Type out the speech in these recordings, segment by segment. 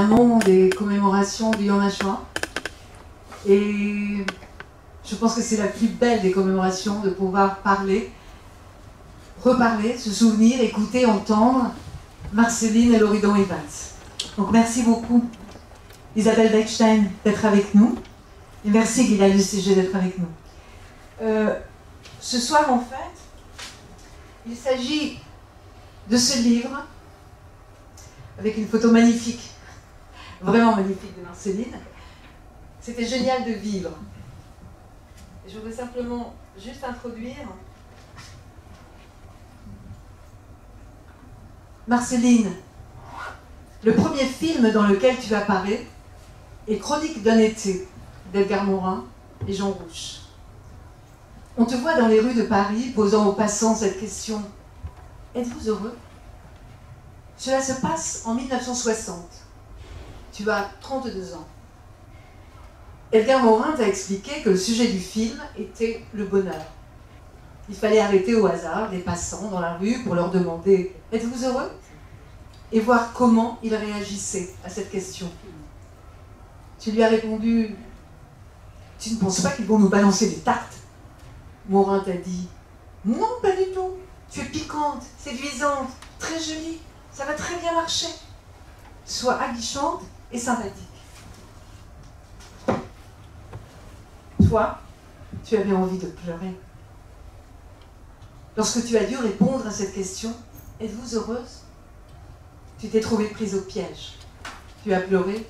amont des commémorations du Yom HaShoah. Et je pense que c'est la plus belle des commémorations de pouvoir parler, reparler, se souvenir, écouter, entendre Marceline et Loridon Evans. Donc merci beaucoup Isabelle Bechstein d'être avec nous. Et merci Gilad Lussiger d'être avec nous. Ce soir, en fait, il s'agit de ce livre avec une photo magnifique, vraiment magnifique de Marceline. C'était génial de vivre. Et je voudrais simplement juste introduire Marceline. Le premier film dans lequel tu apparais est Chronique d'un été d'Edgar Morin et Jean Rouch. On te voit dans les rues de Paris posant aux passants cette question: êtes-vous heureux? Cela se passe en 1960. Tu as 32 ans. Edgar Morin t'a expliqué que le sujet du film était le bonheur. Il fallait arrêter au hasard les passants dans la rue pour leur demander « Êtes-vous heureux ?» et voir comment ils réagissaient à cette question. Tu lui as répondu « Tu ne penses pas qu'ils vont nous balancer des tartes ?» Morin t'a dit « Non, pas du tout. Tu es piquante, séduisante, très jolie. Ça va très bien marcher. Sois aguichante et sympathique. » Toi, tu avais envie de pleurer. Lorsque tu as dû répondre à cette question, êtes-vous heureuse? Tu t'es trouvée prise au piège. Tu as pleuré.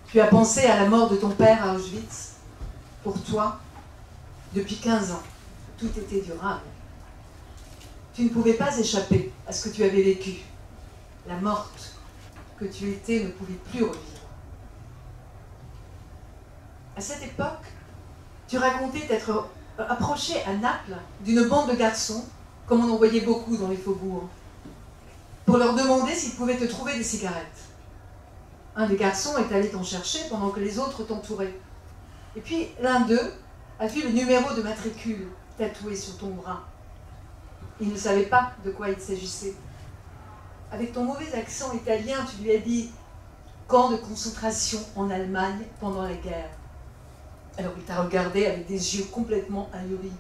Tu as pensé à la mort de ton père à Auschwitz. Pour toi, depuis 15 ans, tout était durable. Tu ne pouvais pas échapper à ce que tu avais vécu. La morte que tu étais ne pouvait plus revivre. À cette époque, tu racontais t'être approché à Naples d'une bande de garçons, comme on en voyait beaucoup dans les faubourgs, pour leur demander s'ils pouvaient te trouver des cigarettes. Un des garçons est allé t'en chercher pendant que les autres t'entouraient. Et puis l'un d'eux a vu le numéro de matricule tatoué sur ton bras. Il ne savait pas de quoi il s'agissait. Avec ton mauvais accent italien, tu lui as dit « Camp de concentration en Allemagne pendant la guerre ». Alors il t'a regardé avec des yeux complètement ahuris.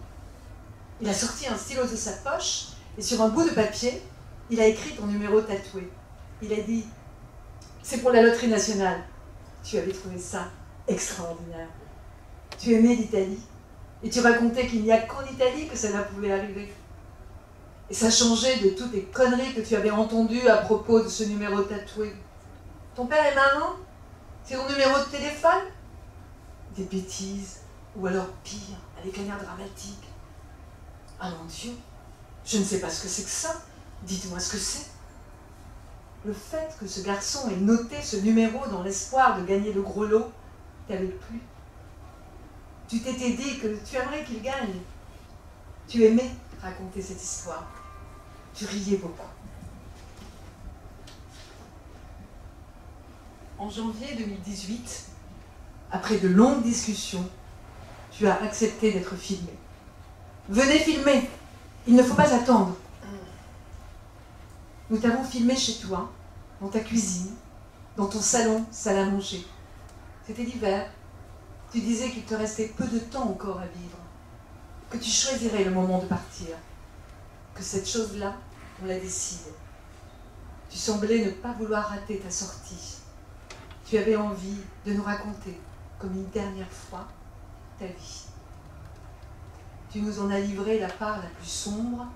Il a sorti un stylo de sa poche et sur un bout de papier, il a écrit ton numéro tatoué. Il a dit « C'est pour la loterie nationale ». Tu avais trouvé ça extraordinaire. Tu aimais l'Italie et tu racontais qu'il n'y a qu'en Italie que cela pouvait arriver. Et ça changeait de toutes les conneries que tu avais entendues à propos de ce numéro tatoué. Ton père et maman, c'est ton numéro de téléphone? Des bêtises, ou alors pire, avec un air dramatique. Ah mon Dieu, je ne sais pas ce que c'est que ça. Dites-moi ce que c'est. Le fait que ce garçon ait noté ce numéro dans l'espoir de gagner le gros lot t'avait plu. Tu t'étais dit que tu aimerais qu'il gagne. Tu aimais raconter cette histoire. Tu riais beaucoup. En janvier 2018, après de longues discussions, tu as accepté d'être filmé. Venez filmer, il ne faut pas attendre. Nous t'avons filmé chez toi, dans ta cuisine, dans ton salon, salle à manger. C'était l'hiver. Tu disais qu'il te restait peu de temps encore à vivre, que tu choisirais le moment de partir, que cette chose-là, on la décide. Tu semblais ne pas vouloir rater ta sortie. Tu avais envie de nous raconter, comme une dernière fois, ta vie. Tu nous en as livré la part la plus sombre,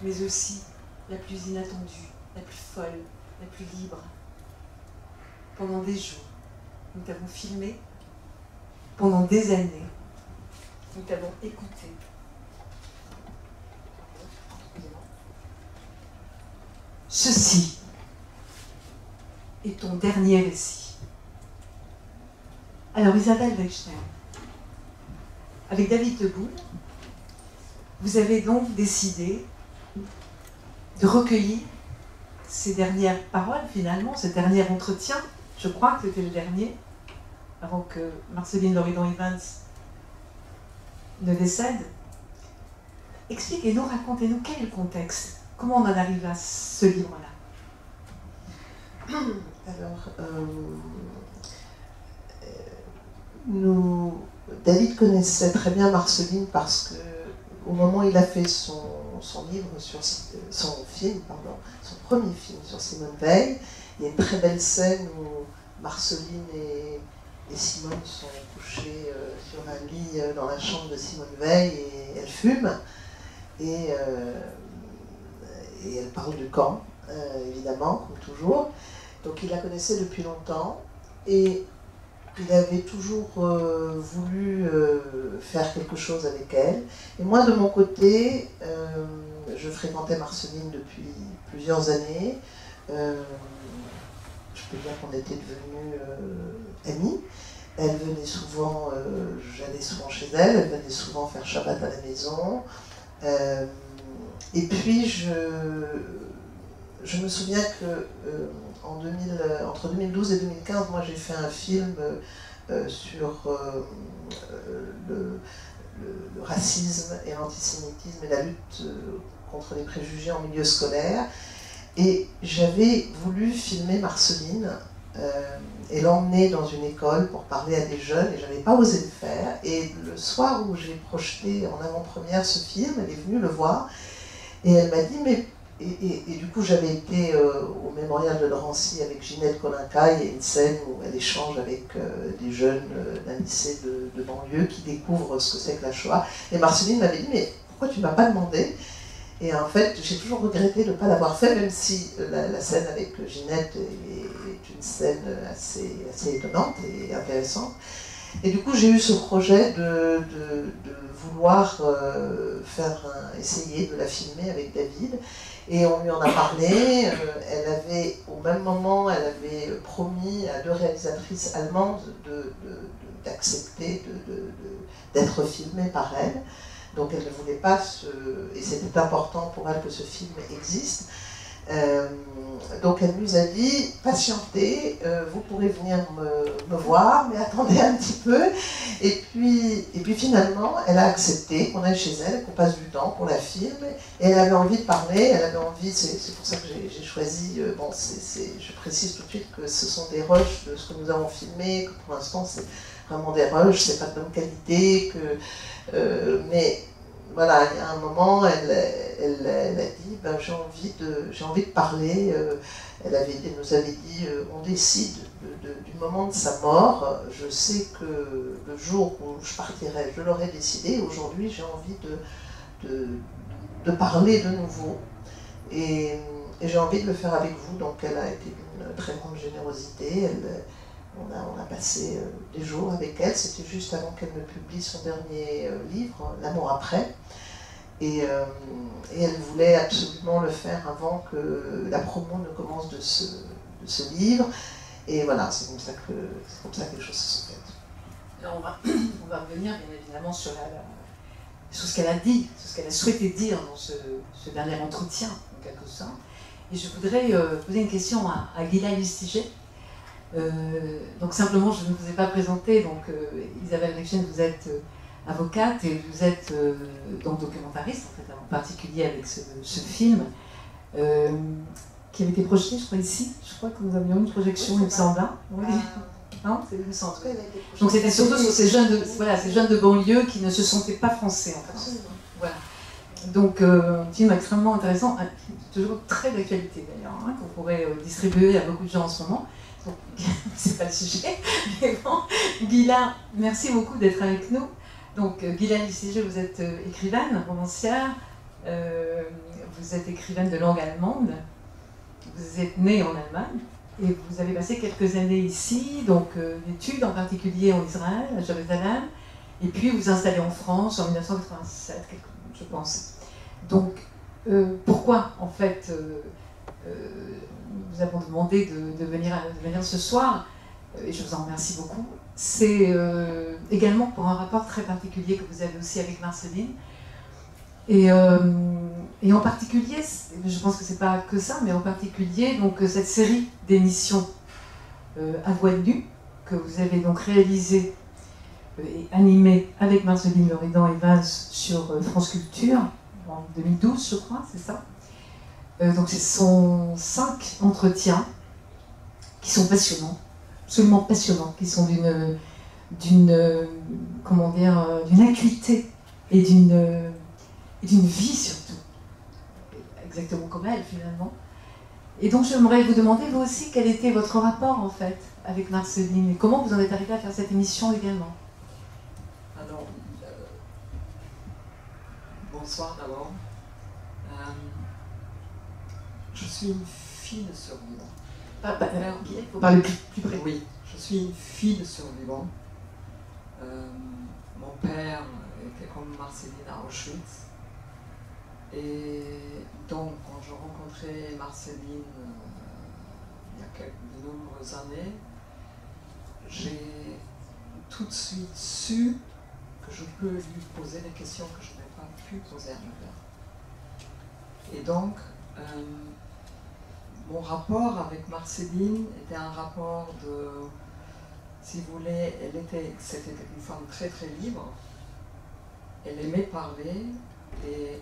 mais aussi la plus inattendue, la plus folle, la plus libre. Pendant des jours, nous t'avons filmé. Pendant des années, nous t'avons écouté. Ceci est ton dernier récit. Alors Isabelle Bechstein, avec David Debout, vous avez donc décidé de recueillir ces dernières paroles, finalement, ce dernier entretien, je crois que c'était le dernier, avant que Marceline Loridon Evans ne décède. Expliquez-nous, racontez-nous quel est le contexte, comment on en arrive à ce livre-là. Alors, David connaissait très bien Marceline parce que au moment où il a fait son livre son premier film sur Simone Veil, il y a une très belle scène où Marceline et Simone sont couchées sur un lit dans la chambre de Simone Veil et elle fume et elle parle du camp, évidemment, comme toujours. Donc il la connaissait depuis longtemps et il avait toujours voulu faire quelque chose avec elle. Et moi, de mon côté, je fréquentais Marceline depuis plusieurs années. Je peux dire qu'on était devenus amis. Elle venait souvent, j'allais souvent chez elle, elle venait souvent faire Shabbat à la maison. Et puis, je me souviens que entre 2012 et 2015, moi j'ai fait un film sur le racisme et l'antisémitisme et la lutte contre les préjugés en milieu scolaire. Et j'avais voulu filmer Marceline et l'emmener dans une école pour parler à des jeunes, et je n'avais pas osé le faire. Et le soir où j'ai projeté en avant-première ce film, elle est venue le voir, et elle m'a dit, mais... Et du coup, j'avais été au mémorial de Drancy avec Ginette Kolinka. Il y a une scène où elle échange avec des jeunes d'un lycée de banlieue qui découvrent ce que c'est que la Shoah. Et Marceline m'avait dit, mais pourquoi tu ne m'as pas demandé? Et en fait, j'ai toujours regretté de ne pas l'avoir fait, même si la scène avec Ginette est une scène assez étonnante et intéressante. Et du coup, j'ai eu ce projet de vouloir essayer de la filmer avec David. Et on lui en a parlé. Au même moment, elle avait promis à 2 réalisatrices allemandes d'accepter d'être filmée par elle. Donc elle ne voulait pas et c'était important pour elle que ce film existe. Donc elle nous a dit, patientez, vous pourrez venir me voir, mais attendez un petit peu. Et puis finalement, elle a accepté qu'on aille chez elle, qu'on passe du temps, qu'on la filme. Et elle avait envie de parler, elle avait envie, c'est pour ça que j'ai choisi, je précise tout de suite que ce sont des rushs de ce que nous avons filmé, que pour l'instant c'est vraiment des rushs, c'est pas de bonne qualité, mais voilà, il y a un moment, elle a dit, ben, j'ai envie de parler. Elle nous avait dit, on décide du moment de sa mort. Je sais que le jour où je partirai, je l'aurai décidé. Aujourd'hui, j'ai envie de parler de nouveau. Et j'ai envie de le faire avec vous. Donc elle a été d'une très grande générosité. On a passé des jours avec elle. C'était juste avant qu'elle ne publie son dernier livre, L'amour après. Et elle voulait absolument le faire avant que la promo ne commence de ce livre. Et voilà, c'est comme ça que les choses se sont faites. Alors on va revenir bien évidemment sur ce qu'elle a dit, sur ce qu'elle a souhaité dire dans ce dernier entretien, en quelque sorte. Et je voudrais poser une question à Gila Lustiger. Donc simplement, je ne vous ai pas présenté, donc Isabelle Rechien, vous êtes avocate et vous êtes donc documentariste, en fait, en particulier avec ce film qui avait été projeté, je crois, ici. Je crois que nous avions une projection, il me semble. Oui. Non, c'est le centre. Donc c'était surtout sur ces jeunes de banlieue qui ne se sentaient pas français, en fait. Voilà. Donc un film extrêmement intéressant, toujours très d'actualité d'ailleurs, hein, qu'on pourrait distribuer à beaucoup de gens en ce moment. C'est pas le sujet. Mais bon, Gila, merci beaucoup d'être avec nous. Donc, Gila Lustiger, vous êtes écrivaine, romancière, vous êtes écrivaine de langue allemande, vous êtes née en Allemagne, et vous avez passé quelques années ici, donc d'études en particulier en Israël, à Jérusalem, et puis vous vous installez en France en 1987, je pense. Donc, pourquoi, en fait, nous avons demandé de venir ce soir, et je vous en remercie beaucoup. C'est également pour un rapport très particulier que vous avez aussi avec Marceline. Et en particulier, je pense que c'est pas que ça, mais en particulier donc, cette série d'émissions à voix nue que vous avez donc réalisée et animée avec Marceline Loridan-Evans sur France Culture en 2012, je crois, c'est ça. Donc ce sont 5 entretiens qui sont passionnants, absolument passionnants, qui sont d'une acuité et d'une vie surtout, exactement comme elle finalement. Et donc j'aimerais vous demander vous aussi quel était votre rapport en fait avec Marceline et comment vous en êtes arrivé à faire cette émission également. Alors, bonsoir d'abord. Je suis une fille de survivant. Il faut parler plus près. Oui, je suis une fille de survivant. Mon père était comme Marceline à Auschwitz. Et donc, quand je rencontrais Marceline il y a de nombreuses années, j'ai tout de suite su que je peux lui poser des questions que je n'ai pas pu poser à mon père. Et donc, mon rapport avec Marceline était un rapport de, si vous voulez, c'était une femme très très libre. Elle aimait parler et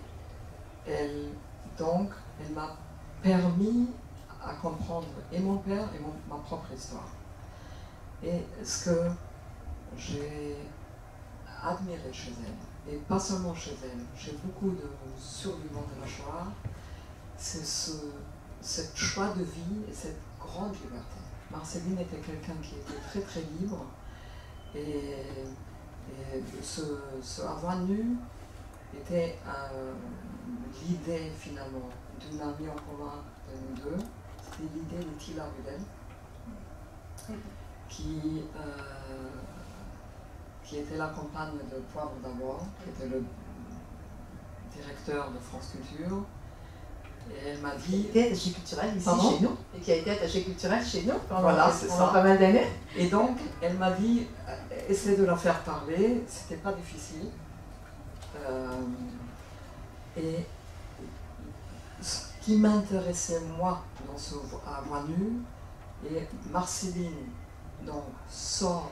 elle m'a permis à comprendre et mon père et ma propre histoire. Et ce que j'ai admiré chez elle, et pas seulement chez elle, chez beaucoup de survivants de la Shoah, c'est ce choix de vie et cette grande liberté. Marceline était quelqu'un qui était très très libre et ce avoir nu était l'idée finalement d'une amie en commun de nous deux. C'était l'idée de Tila Rudel qui était la compagne de Poivre d'Amour, qui était le directeur de France Culture. Et elle m'a dit... Qui était attaché culturel ici chez nous, et qui a été attaché culturel chez nous pendant pas mal d'années. Et donc, elle m'a dit, essaie de la faire parler, c'était pas difficile. Et ce qui m'intéressait moi dans ce voix nue, et Marceline donc, sort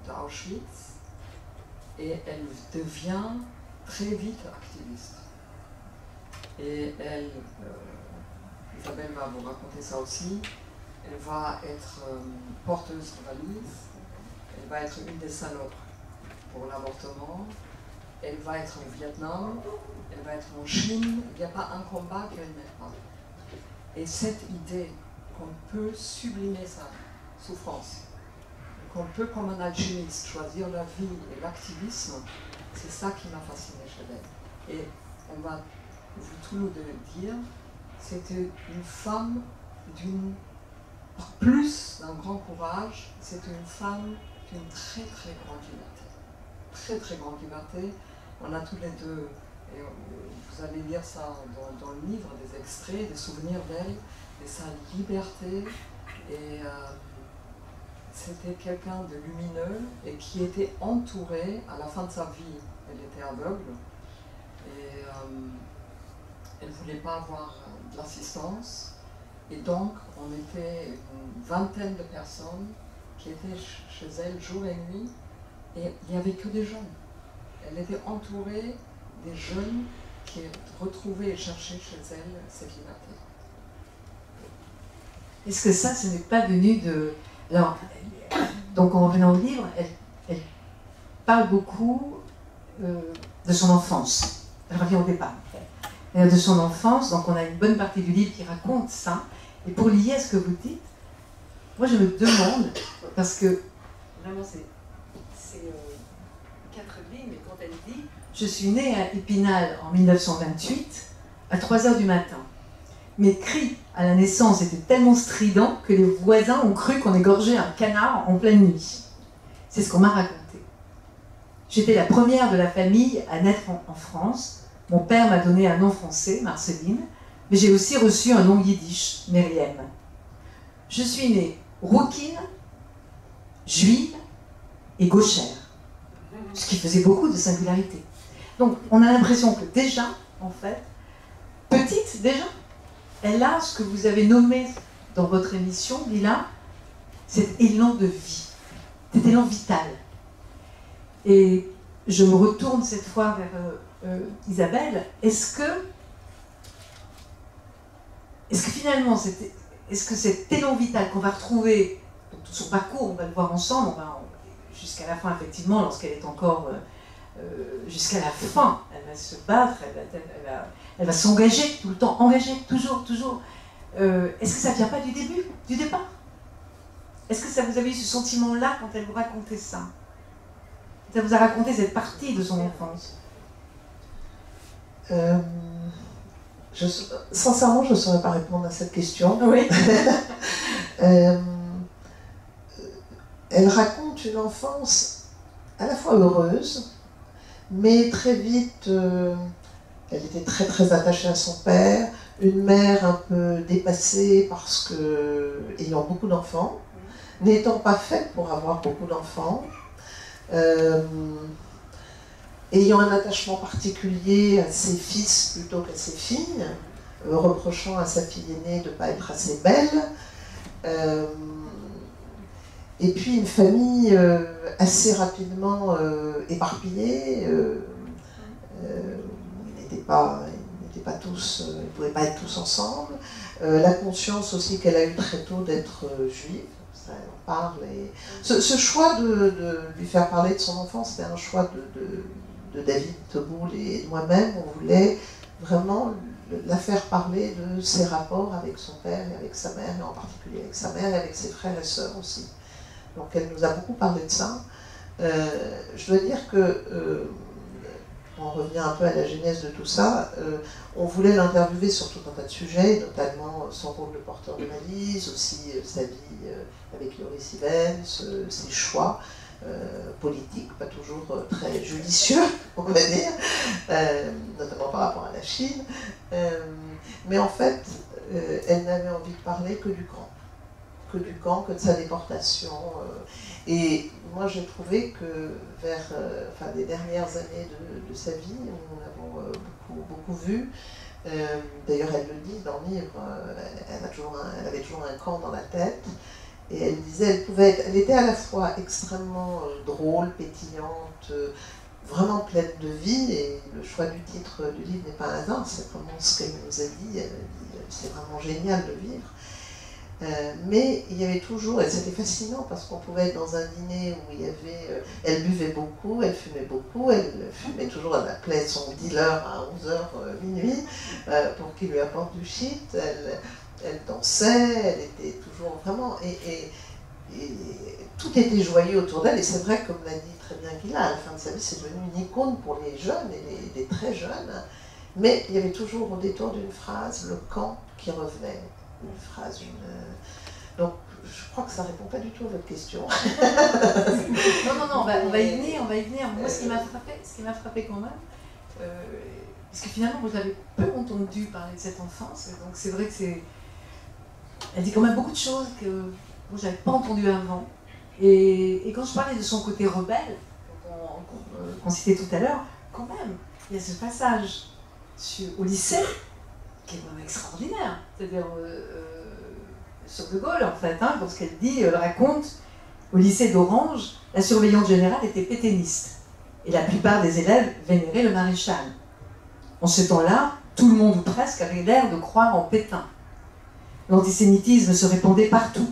d'Auschwitz et elle devient très vite activiste. Et elle, Isabelle va vous raconter ça aussi, elle va être porteuse de valise, elle va être une des salopes pour l'avortement, elle va être au Vietnam, elle va être en Chine, il n'y a pas un combat qu'elle n'ait pas. Et cette idée qu'on peut sublimer sa souffrance, qu'on peut comme un alchimiste choisir la vie et l'activisme, c'est ça qui m'a fasciné chez elle. Et on va vous tous nous deux dire, c'était une femme plus d'un grand courage, c'était une femme d'une très très grande liberté. Très très grande liberté. On a tous les deux, et vous allez lire ça dans le livre, des extraits, des souvenirs d'elle, et sa liberté. Et c'était quelqu'un de lumineux et qui était entouré, à la fin de sa vie, elle était aveugle, et elle ne voulait pas avoir de l'assistance. Et donc, on était une vingtaine de personnes qui étaient chez elle jour et nuit, et il n'y avait que des jeunes. Elle était entourée des jeunes qui retrouvaient et cherchaient chez elle cette liberté. Est-ce que ça, ce n'est pas venu de... Alors, donc en revenant au livre, elle parle beaucoup de son enfance. Elle revient au départ. De son enfance, donc on a une bonne partie du livre qui raconte ça. Et pour lier à ce que vous dites, moi je me demande, parce que vraiment c'est 4 lignes, mais quand elle dit « Je suis née à Épinal en 1928, à 3h du matin. Mes cris à la naissance étaient tellement stridents que les voisins ont cru qu'on égorgeait un canard en pleine nuit. » C'est ce qu'on m'a raconté. J'étais la première de la famille à naître en France. Mon père m'a donné un nom français, Marceline, mais j'ai aussi reçu un nom yiddish, Myriam. Je suis née rouquine, juive et gauchère, ce qui faisait beaucoup de singularité. Donc on a l'impression que déjà, en fait, petite déjà, elle a ce que vous avez nommé dans votre émission, Lila, cet élan de vie, cet élan vital. Et je me retourne cette fois vers Isabelle. Est-ce que finalement, est-ce que cet élan vital qu'on va retrouver, dans tout son parcours, on va le voir ensemble, jusqu'à la fin, effectivement, lorsqu'elle est encore jusqu'à la fin, elle va se battre, elle va s'engager tout le temps, engagée, toujours. Est-ce que ça ne vient pas du début, du départ? Est-ce que vous avez eu ce sentiment-là quand elle vous racontait ça? Ça vous a raconté cette partie de son enfance? Sincèrement, je ne saurais pas répondre à cette question. Oui. Elle raconte une enfance à la fois heureuse, mais très vite, elle était très très attachée à son père, une mère un peu dépassée parce que, ayant beaucoup d'enfants, n'étant pas faite pour avoir beaucoup d'enfants, ayant un attachement particulier à ses fils plutôt qu'à ses filles, reprochant à sa fille aînée de ne pas être assez belle, et puis une famille assez rapidement éparpillée, ils n'étaient pas tous, ils ne pouvaient pas être tous ensemble, la conscience aussi qu'elle a eue très tôt d'être juive, ça elle en parle, et ce choix de lui faire parler de son enfance, c'était un choix de David Teboul et de moi-même. On voulait vraiment la faire parler de ses rapports avec son père et avec sa mère, et en particulier avec sa mère et avec ses frères et sœurs aussi. Donc elle nous a beaucoup parlé de ça. Je dois dire que, on revient un peu à la genèse de tout ça, on voulait l'interviewer sur tout un tas de sujets, notamment son rôle de porteur de valise, aussi sa vie avec Yoris Ivens, ses choix politiques, pas toujours très judicieux, on va dire, notamment par rapport à la Chine. Mais en fait, elle n'avait envie de parler que du camp. Que de sa déportation. Et moi, j'ai trouvé que vers les dernières années de sa vie, nous l'avons beaucoup vu. D'ailleurs, elle le dit dans le livre, elle avait toujours un camp dans la tête. Et elle disait, elle était à la fois extrêmement drôle, pétillante, vraiment pleine de vie. Et le choix du titre du livre n'est pas un hasard, c'est vraiment ce qu'elle nous a dit. Elle a dit, c'est vraiment génial de vivre. Mais il y avait toujours, et c'était fascinant parce qu'on pouvait être dans un dîner où il y avait, elle buvait beaucoup, elle fumait beaucoup, elle fumait toujours, elle appelait son dealer à 11h minuit pour qu'il lui apporte du shit, elle dansait, elle était toujours vraiment, et tout était joyeux autour d'elle, et c'est vrai, comme l'a dit très bien Gila, à la fin de sa vie, c'est devenu une icône pour les jeunes et les très jeunes, mais il y avait toujours au détour d'une phrase le camp qui revenait. Une phrase, donc je crois que ça ne répond pas du tout à votre question. non, on va y venir, Moi, ce qui m'a frappé quand même, parce que finalement, moi, j'avais peu entendu parler de cette enfance, donc c'est vrai que elle dit quand même beaucoup de choses que moi, je n'avais pas entendues avant. Et quand je parlais de son côté rebelle, qu'on citait tout à l'heure, quand même, il y a ce passage au lycée, qui est vraiment extraordinaire, c'est-à-dire sur De Gaulle en fait, quand ce qu'elle dit, elle raconte, au lycée d'Orange, la surveillante générale était pétainiste, et la plupart des élèves vénéraient le maréchal. En ce temps-là, tout le monde ou presque avait l'air de croire en Pétain. L'antisémitisme se répandait partout.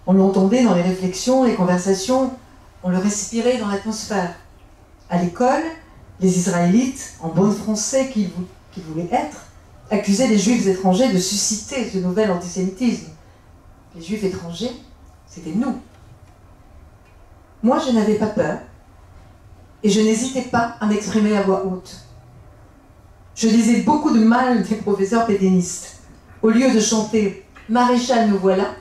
On l'entendait dans les réflexions, les conversations, on le respirait dans l'atmosphère. À l'école, les Israélites, en bon français qu'ils voulaient être, accusaient les juifs étrangers de susciter ce nouvel antisémitisme. Les juifs étrangers, c'était nous. Moi, je n'avais pas peur, et je n'hésitais pas à m'exprimer à voix haute. Je disais beaucoup de mal des professeurs pétainistes. Au lieu de chanter « Maréchal, nous voilà »,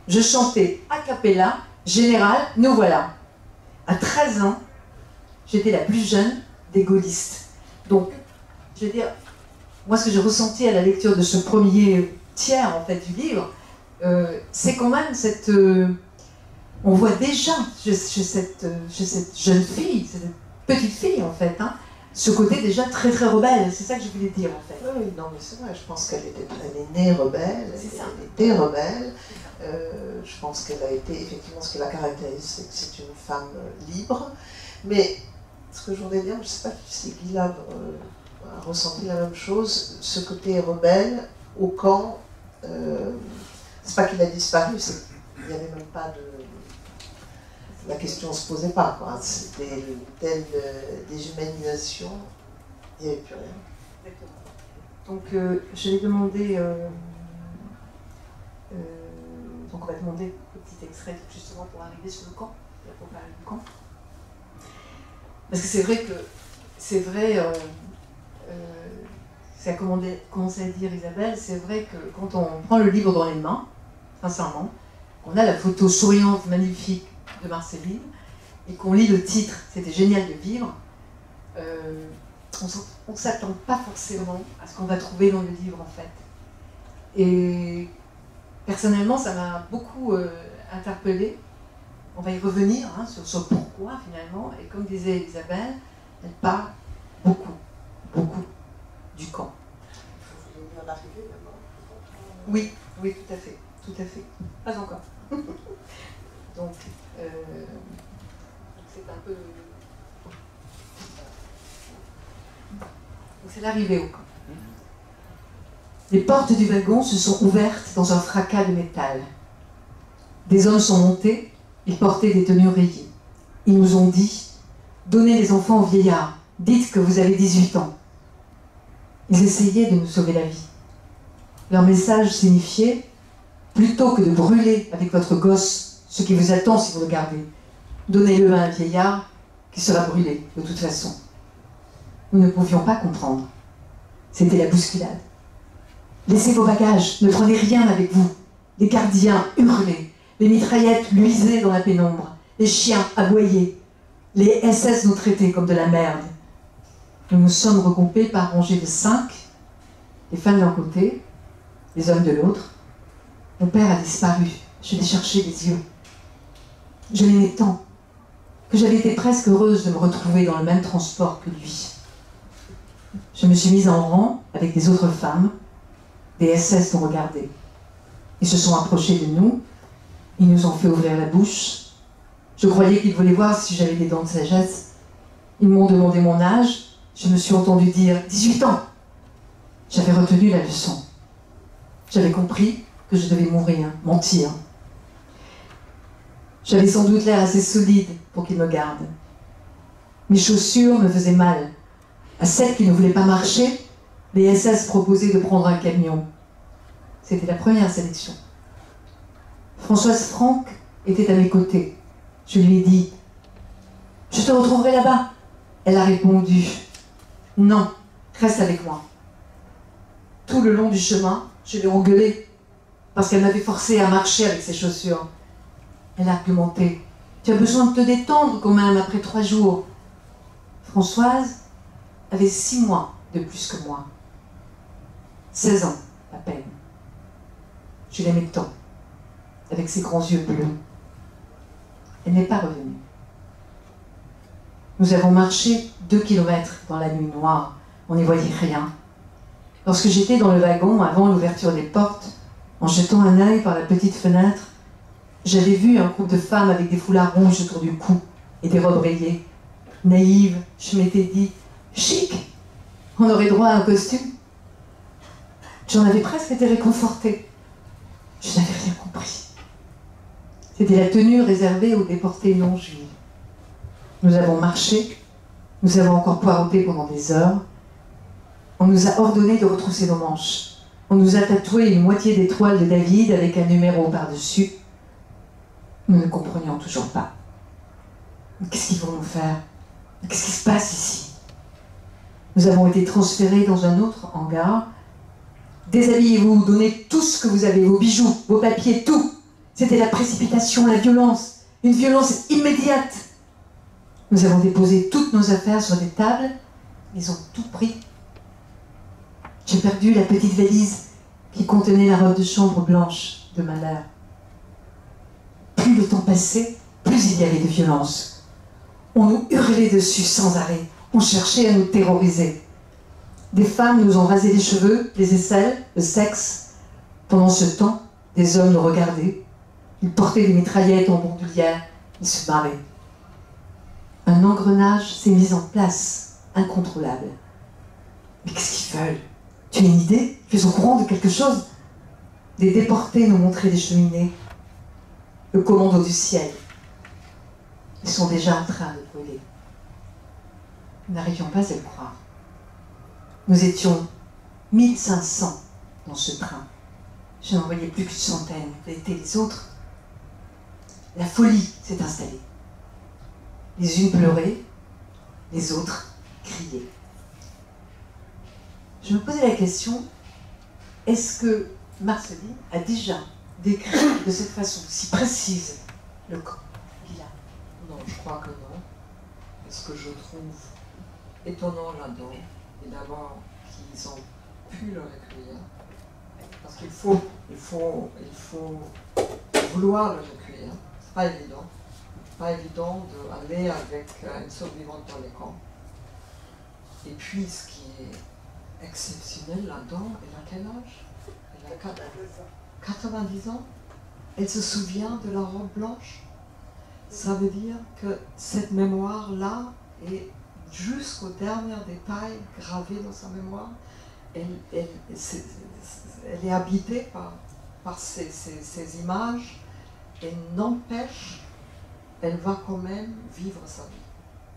je chantais a cappella « Général, nous voilà ». À 13 ans, j'étais la plus jeune des gaullistes. Donc, je veux dire, moi, ce que j'ai ressenti à la lecture de ce premier tiers, en fait, du livre, c'est quand même cette... on voit déjà chez cette jeune fille, cette petite fille, en fait, ce côté déjà très, très rebelle. C'est ça que je voulais dire, en fait. Oui, non, mais c'est vrai, je pense qu'elle est née rebelle, elle était rebelle. Je pense qu'elle a été, effectivement, ce qui la caractérise, c'est que c'est une femme libre. Mais ce que je voudrais dire, je ne sais pas si Gila a ressenti la même chose, ce côté rebelle au camp, C'est pas qu'il a disparu, il n'y avait même pas de... La question ne se posait pas, quoi. C'était une telle déshumanisation, il n'y avait plus rien. Donc, je vais demander... donc, on va demander un petit extrait, justement, pour arriver sur le camp, pour parler du camp. Parce que c'est vrai que... C'est vrai... ça a commencé à dire Isabelle, c'est vrai que quand on prend le livre dans les mains, sincèrement, on a la photo souriante, magnifique de Marceline, et qu'on lit le titre, c'était génial de vivre, on ne s'attend pas forcément à ce qu'on va trouver dans le livre, en fait. Et personnellement, ça m'a beaucoup interpellée. On va y revenir hein, sur pourquoi, finalement, et comme disait Isabelle, elle parle beaucoup du camp. Vous voulez en arriver d'abord? Oui, oui, tout à fait, tout à fait. Pas encore. Donc, c'est un peu... Donc c'est l'arrivée au camp. Les portes du wagon se sont ouvertes dans un fracas de métal. Des hommes sont montés, ils portaient des tenues rayées. Ils nous ont dit « Donnez les enfants aux vieillards, dites que vous avez 18 ans ». Ils essayaient de nous sauver la vie. Leur message signifiait « Plutôt que de brûler avec votre gosse ce qui vous attend si vous le gardez, donnez-le à un vieillard qui sera brûlé de toute façon. » Nous ne pouvions pas comprendre. C'était la bousculade. « Laissez vos bagages, ne prenez rien avec vous. » Les gardiens hurlaient, les mitraillettes luisaient dans la pénombre, les chiens aboyaient. Les SS nous traitaient comme de la merde. Nous nous sommes regroupés par rangées de 5, les femmes d'un côté, les hommes de l'autre. Mon père a disparu, je l'ai cherché des yeux. Je l'aimais tant que j'avais été presque heureuse de me retrouver dans le même transport que lui. Je me suis mise en rang avec des autres femmes. Des SS nous regardaient. Ils se sont approchés de nous. Ils nous ont fait ouvrir la bouche. Je croyais qu'ils voulaient voir si j'avais des dents de sagesse. Ils m'ont demandé mon âge. Je me suis entendue dire 18 ans. J'avais retenu la leçon. J'avais compris que je devais mourir, mentir. J'avais sans doute l'air assez solide pour qu'ils me gardent. Mes chaussures me faisaient mal. À celles qui ne voulaient pas marcher, les SS proposaient de prendre un camion. C'était la première sélection. Françoise Franck était à mes côtés. Je lui ai dit « Je te retrouverai là-bas ». Elle a répondu « Non, reste avec moi ». Tout le long du chemin, je l'ai engueulée parce qu'elle m'avait forcé à marcher avec ses chaussures. Elle a argumenté « Tu as besoin de te détendre quand même après 3 jours ». Françoise avait 6 mois de plus que moi. 16 ans, à peine. Je l'aimais tant, avec ses grands yeux bleus. Elle n'est pas revenue. Nous avons marché 2 kilomètres dans la nuit noire. On n'y voyait rien. Lorsque j'étais dans le wagon, avant l'ouverture des portes, en jetant un œil par la petite fenêtre, j'avais vu un groupe de femmes avec des foulards rouges autour du cou et des robes rayées. Naïve, je m'étais dit « Chic, on aurait droit à un costume ». J'en avais presque été réconfortée. Je n'avais rien compris. C'était la tenue réservée aux déportés non juifs. Nous avons marché, nous avons encore poireauté pendant des heures. On nous a ordonné de retrousser nos manches. On nous a tatoué une moitié d'étoile de David avec un numéro par-dessus. Nous ne comprenions toujours pas. Qu'est-ce qu'ils vont nous faire? Qu'est-ce qui se passe ici? Nous avons été transférés dans un autre hangar. Déshabillez-vous, donnez tout ce que vous avez, vos bijoux, vos papiers, tout. C'était la précipitation, la violence, une violence immédiate. Nous avons déposé toutes nos affaires sur des tables, ils ont tout pris. J'ai perdu la petite valise qui contenait la robe de chambre blanche de ma mère. Plus le temps passait, plus il y avait de violence. On nous hurlait dessus sans arrêt, on cherchait à nous terroriser. Des femmes nous ont rasé les cheveux, les aisselles, le sexe. Pendant ce temps, des hommes nous regardaient. Ils portaient des mitraillettes en bandoulière, ils se marraient. Un engrenage s'est mis en place, incontrôlable. Mais qu'est-ce qu'ils veulent? Tu as une idée? Tu es au courant de quelque chose? Des déportés nous montraient des cheminées, le commando du ciel. Ils sont déjà en train de brûler. Nous n'arrivions pas à le croire. Nous étions 1500 dans ce train. Je n'en voyais plus qu'une centaine. Vous étiez les autres. La folie s'est installée. Les unes pleuraient, les autres criaient. Je me posais la question, est-ce que Marceline a déjà décrit de cette façon si précise le camp qu'il a? Non, je crois que non. Et ce que je trouve étonnant là-dedans, et d'abord qu'ils ont pu le recueillir, parce qu'il faut vouloir le recueillir, c'est pas évident. Pas évident d'aller avec une survivante dans les camps. Et puis, ce qui est exceptionnel là-dedans, elle a quel âge? Elle a 90 ans. Elle se souvient de la robe blanche. Ça veut dire que cette mémoire-là est jusqu'au dernier détail gravé dans sa mémoire. Elle est habitée par ces images et n'empêche, elle va quand même vivre sa vie.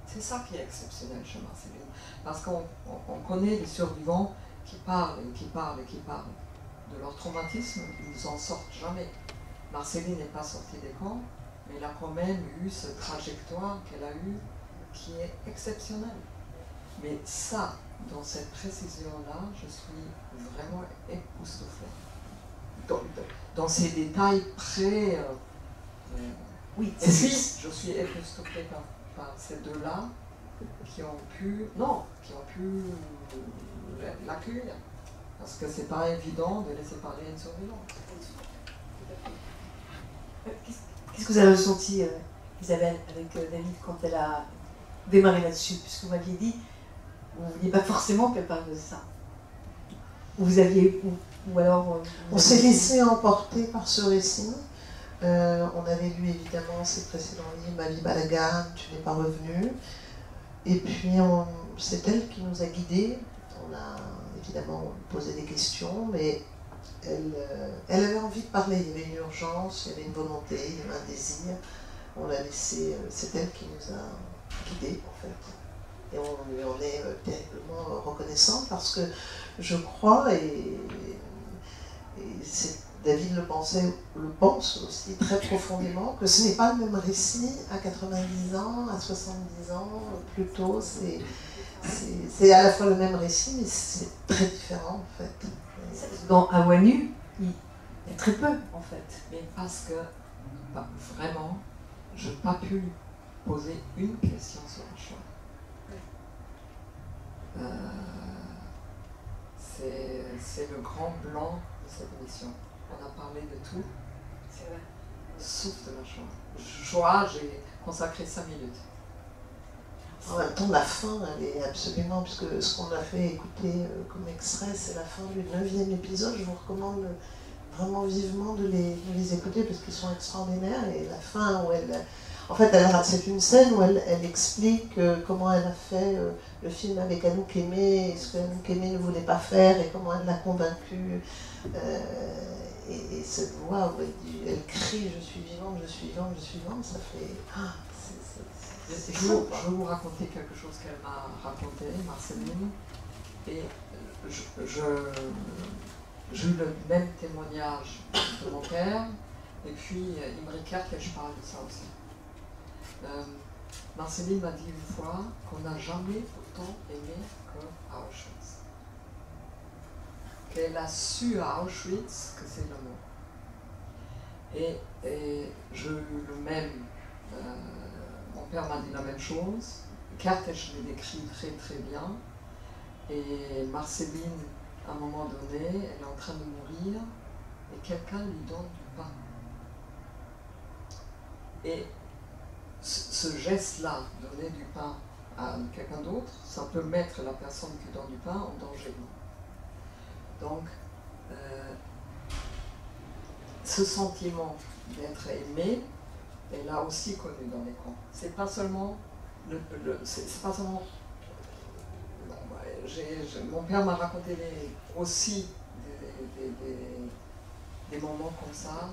C'est ça qui est exceptionnel chez Marceline. Parce qu'on connaît les survivants qui parlent et qui parlent et qui parlent de leur traumatisme, ils n'en sortent jamais. Marceline n'est pas sortie des camps, mais elle a quand même eu cette trajectoire qu'elle a eue qui est exceptionnelle. Mais ça, dans cette précision-là, je suis vraiment époustouflée. Dans ces détails près... oui, et puis je suis époustouflée par ces deux-là qui ont pu l'accueillir. Parce que c'est pas évident de laisser parler une survivante. Qu'est-ce que vous avez ressenti, Isabelle, avec David, quand elle a démarré là-dessus? Puisque vous m'aviez dit, vous ne vouliez pas forcément qu'elle parle de ça. Vous aviez... Ou alors... on s'est laissé emporter par ce récit. On avait lu évidemment ses précédents livres, Ma vie Balagan, Tu n'es pas revenu. Et puis c'est elle qui nous a guidés. On a évidemment posé des questions, mais elle avait envie de parler. Il y avait une urgence, il y avait une volonté, il y avait un désir. On l'a laissé, c'est elle qui nous a guidés en fait. Et on lui en est terriblement reconnaissant parce que je crois, et David le pense aussi très profondément, que ce n'est pas le même récit à 90 ans, à 70 ans, plutôt. C'est à la fois le même récit, mais c'est très différent en fait. Dans À voix nue, il y a très peu en fait. Mais parce que, vraiment, je n'ai pas pu poser une question sur le choix. C'est le grand blanc de cette émission. On a parlé de tout, sauf de la Shoah. J'ai consacré 5 minutes. En même temps, la fin, elle est absolument, puisque ce qu'on a fait écouter comme extrait, c'est la fin du 9e épisode. Je vous recommande vraiment vivement de les écouter parce qu'ils sont extraordinaires. Et la fin où elle... En fait, c'est une scène où elle explique comment elle a fait le film avec Anouk Aimée, et ce qu'Anouk Aimée ne voulait pas faire, et comment elle l'a convaincue. Et cette voix où elle crie « Je suis vivante, je suis vivante, je suis vivante », ça fait... Je vais vous raconter quelque chose qu'elle m'a raconté, Marceline. Et j'ai eu le même témoignage de mon père, et puis Imre Kertész, je parle de ça aussi. Marceline m'a dit une fois qu'on n'a jamais autant aimé qu'à Auschwitz. Qu'elle a su à Auschwitz que c'est l'amour. Et j'ai eu le même... mon père m'a dit la même chose. Kertész le décrit très très bien. Et Marceline, à un moment donné, elle est en train de mourir et quelqu'un lui donne du pain. Et ce geste-là, donner du pain à quelqu'un d'autre, ça peut mettre la personne qui donne du pain en danger. Donc, ce sentiment d'être aimé, elle l'a aussi connu dans les camps. C'est pas seulement c'est pas seulement. Mon père m'a raconté aussi des des moments comme ça,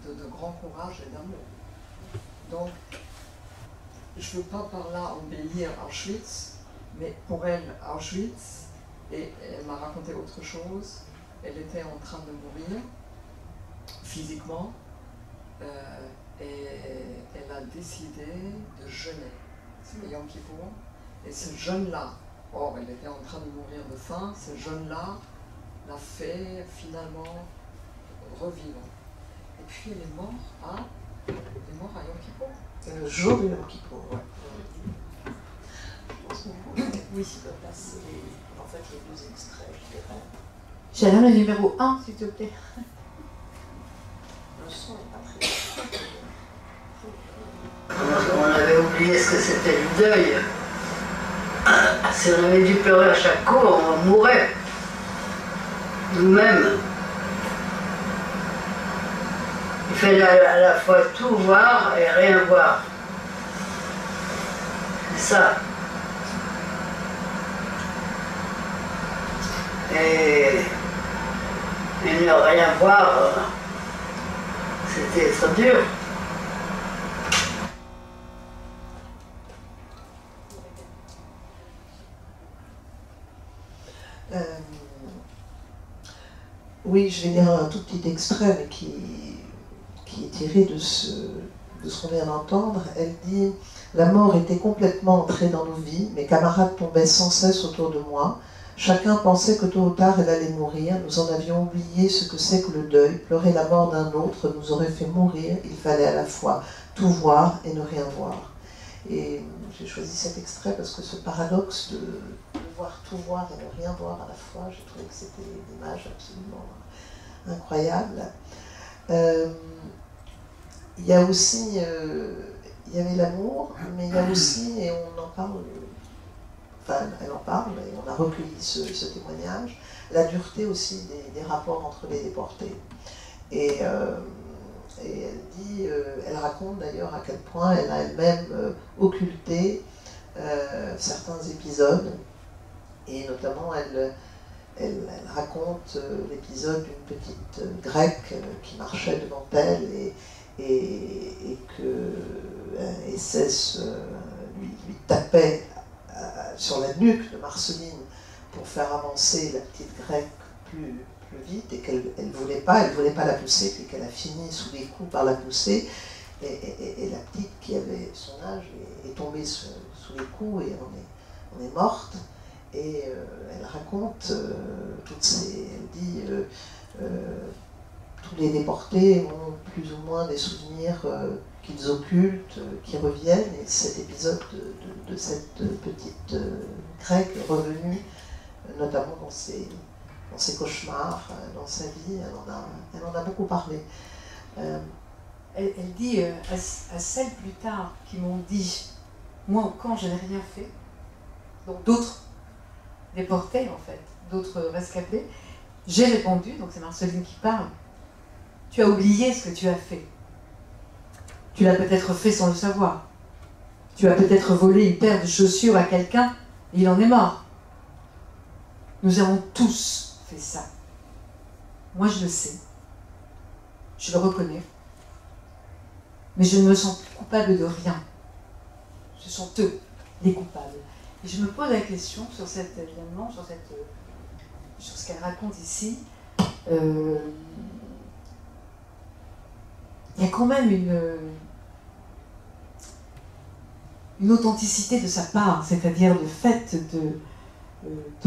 de grand courage et d'amour. Donc, je ne veux pas par là embellir Auschwitz, mais pour elle, Auschwitz, et elle m'a raconté autre chose, elle était en train de mourir physiquement, et elle a décidé de jeûner. C'était Yom Kippour, et ce jeûne-là, or elle était en train de mourir de faim, ce jeûne-là l'a fait finalement revivre. Et puis elle est morte à Yom Kippour. Le jour de Yom Kippour. Ouais. Oui, tu peux passer en fait les deux extraits, je dirais. J'adore le numéro 1, s'il te plaît. Le son n'est pas très... On avait oublié ce que c'était le deuil. Si on avait dû pleurer à chaque coup, on mourrait. Nous-mêmes. Il fallait à la fois tout voir et rien voir. C'est ça. Et ne rien voir, c'était trop dur. Oui, je vais lire un tout petit extrait mais qui est tiré de ce qu'on vient d'entendre. Elle dit « La mort était complètement entrée dans nos vies, mes camarades tombaient sans cesse autour de moi. Chacun pensait que tôt ou tard elle allait mourir. Nous en avions oublié ce que c'est que le deuil. Pleurer la mort d'un autre nous aurait fait mourir. Il fallait à la fois tout voir et ne rien voir. » Et j'ai choisi cet extrait parce que ce paradoxe de voir tout voir et ne rien voir à la fois, j'ai trouvé que c'était une image absolument incroyable. Il y a aussi, il y avait l'amour, mais il y a aussi, et on en parle, enfin elle en parle, et on a recueilli ce témoignage, la dureté aussi des rapports entre les déportés. Et elle dit, elle raconte d'ailleurs à quel point elle a elle-même occulté certains épisodes, et notamment elle raconte l'épisode d'une petite grecque qui marchait devant elle et que SS lui tapait sur la nuque de Marceline pour faire avancer la petite grecque plus vite, et qu'elle ne voulait pas la pousser, puis qu'elle a fini sous les coups par la pousser, et la petite qui avait son âge est tombée sous les coups et on est morte. Et elle raconte toutes ces... Elle dit tous les déportés ont plus ou moins des souvenirs qu'ils occultent, qui reviennent, et cet épisode de cette petite grecque est revenu notamment dans ses cauchemars, dans sa vie. Elle en a beaucoup parlé. Elle dit à celles plus tard qui m'ont dit, moi au camp je n'ai rien fait, donc d'autres déportés en fait, d'autres rescapés, j'ai répondu, donc c'est Marceline qui parle, tu as oublié ce que tu as fait. Tu l'as peut-être fait sans le savoir. Tu as peut-être volé une paire de chaussures à quelqu'un et il en est mort. Nous avons tous fait ça. Moi je le sais. Je le reconnais. Mais je ne me sens coupable de rien. Ce sont eux, les coupables. Et je me pose la question sur cet événement, sur ce qu'elle raconte ici. Il y a quand même une authenticité de sa part, c'est-à-dire le fait de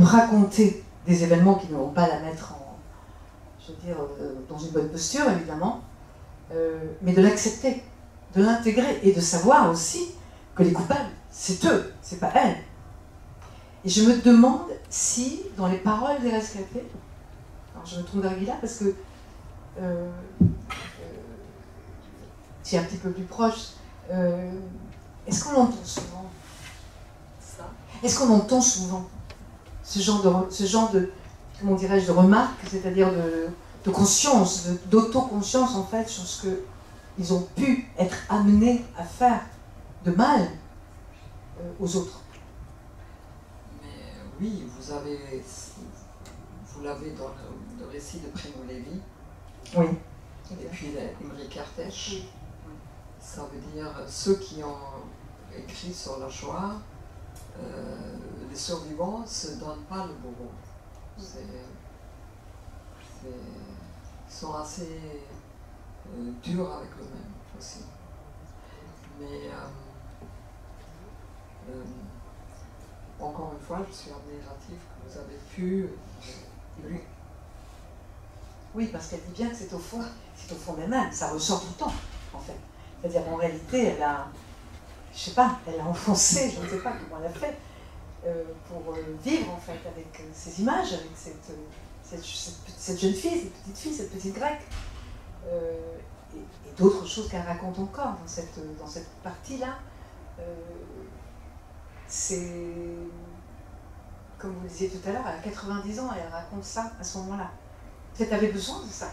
raconter des événements qui ne vont pas la mettre dans une bonne posture, évidemment, mais de l'accepter, de l'intégrer et de savoir aussi que les coupables, c'est eux, c'est pas elle. Et je me demande si, dans les paroles des rescapés, alors je me tourne vers Gila parce que tu es un petit peu plus proche, est-ce qu'on entend souvent ça? Est-ce qu'on entend souvent ce genre de comment dirais-je, de remarques, c'est-à-dire de conscience, d'autoconscience en fait, sur ce qu'ils ont pu être amenés à faire de mal aux autres? Oui, vous l'avez dans le récit de Primo Levi, Oui. Et puis Imre Kertész, ça veut dire ceux qui ont écrit sur la Shoah, les survivants ne se donnent pas le bourreau. Ils sont assez durs avec eux-mêmes aussi. Mais encore une fois, je suis admirative que vous avez pu lui. Oui, parce qu'elle dit bien que c'est au fond d'elle-même, ça ressort tout le temps, en fait. C'est-à-dire qu'en réalité, elle a, je sais pas, elle a enfoncé, je ne sais pas comment elle a fait, pour vivre, en fait, avec ces images, avec cette jeune fille, cette petite fille, cette petite grecque. Et d'autres choses qu'elle raconte encore dans cette partie-là. C'est, comme vous le disiez tout à l'heure, elle a 90 ans et elle raconte ça à ce moment-là. Peut-être avait besoin de ça.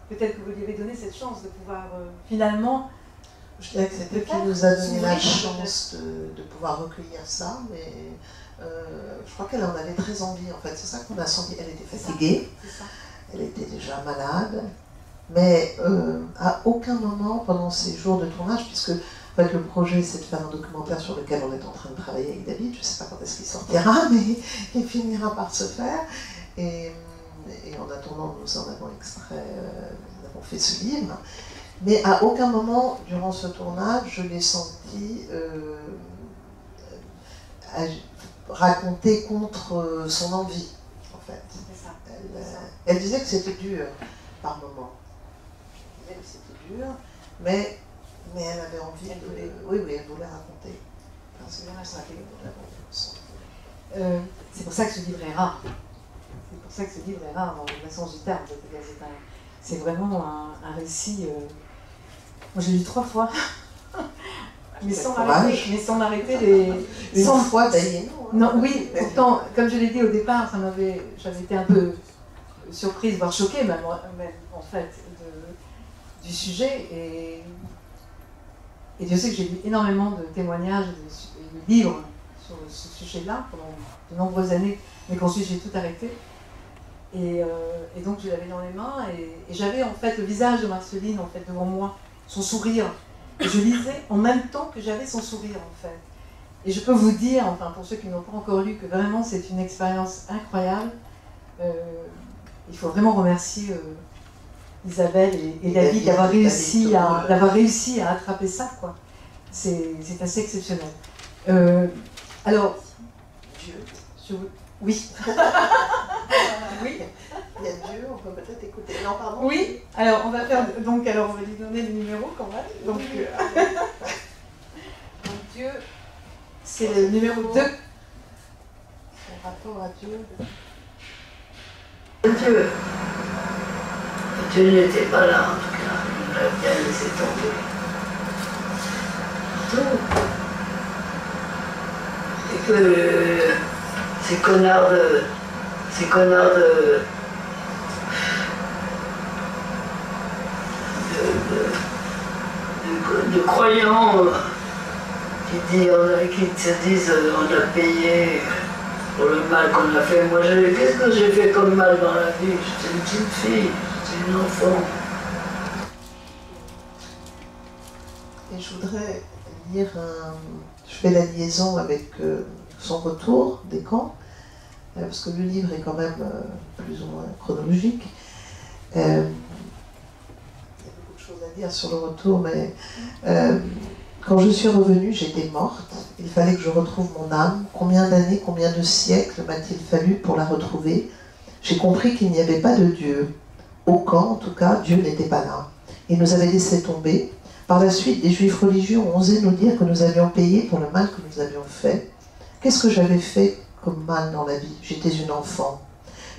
Peut-être que vous lui avez donné cette chance de pouvoir finalement... Je dirais que c'est elle qui nous a donné la chance de pouvoir recueillir ça, mais je crois qu'elle en avait très envie, en fait. C'est ça qu'on a senti. Elle était fatiguée, elle était déjà malade, mais à aucun moment pendant ces jours de tournage, puisque en fait, le projet c'est de faire un documentaire sur lequel on est en train de travailler avec David, je ne sais pas quand est-ce qu'il sortira, mais il finira par se faire. Et en attendant, nous en avons extrait, nous avons fait ce livre. Mais à aucun moment, durant ce tournage, je l'ai senti raconter contre son envie, en fait. Elle disait que c'était dur, par moments. Elle disait que c'était dur, mais elle avait envie de... Oui, elle voulait raconter. C'est pour ça que ce livre est rare. C'est pour ça que ce livre est rare dans le sens du terme. C'est vraiment un récit... Moi, j'ai lu 3 fois, mais sans m'arrêter les... Une fois d'ailleurs. Non, oui, pourtant, comme je l'ai dit au départ, j'avais été un peu surprise, voire choquée même en fait, du sujet. Et Dieu sait que j'ai lu énormément de témoignages et de livres sur ce sujet-là pendant de nombreuses années, mais qu'ensuite j'ai tout arrêté. Et donc je l'avais dans les mains et j'avais en fait le visage de Marceline en fait devant moi, son sourire. Et je lisais en même temps que j'avais son sourire en fait. Et je peux vous dire, enfin pour ceux qui n'ont pas encore lu, que vraiment c'est une expérience incroyable. Il faut vraiment remercier Isabelle et David d'avoir réussi à attraper ça, quoi. C'est assez exceptionnel. Alors, oui. Oui. Il y a Dieu, on peut peut-être écouter. Non, pardon. Oui, alors on va lui donner le numéro quand même. Donc Dieu, c'est le numéro 2. Son rapport à Dieu. Dieu n'était pas là en tout cas, il l'a bien laissé tomber. Tout. Et que ces connards de croyants qui se disent on a payé pour le mal qu'on a fait. Moi, qu'est-ce que j'ai fait comme mal dans la vie? J'étais une petite fille, j'étais une enfant. Et je voudrais lire je fais la liaison avec son retour des camps, parce que le livre est quand même plus ou moins chronologique. Il y a beaucoup de choses à dire sur le retour, mais quand je suis revenue, j'étais morte. Il fallait que je retrouve mon âme. Combien d'années, combien de siècles m'a-t-il fallu pour la retrouver? J'ai compris qu'il n'y avait pas de Dieu. Au camp, en tout cas, Dieu n'était pas là. Il nous avait laissé tomber. Par la suite, des juifs religieux ont osé nous dire que nous avions payé pour le mal que nous avions fait. Qu'est-ce que j'avais fait comme mal dans la vie? J'étais une enfant.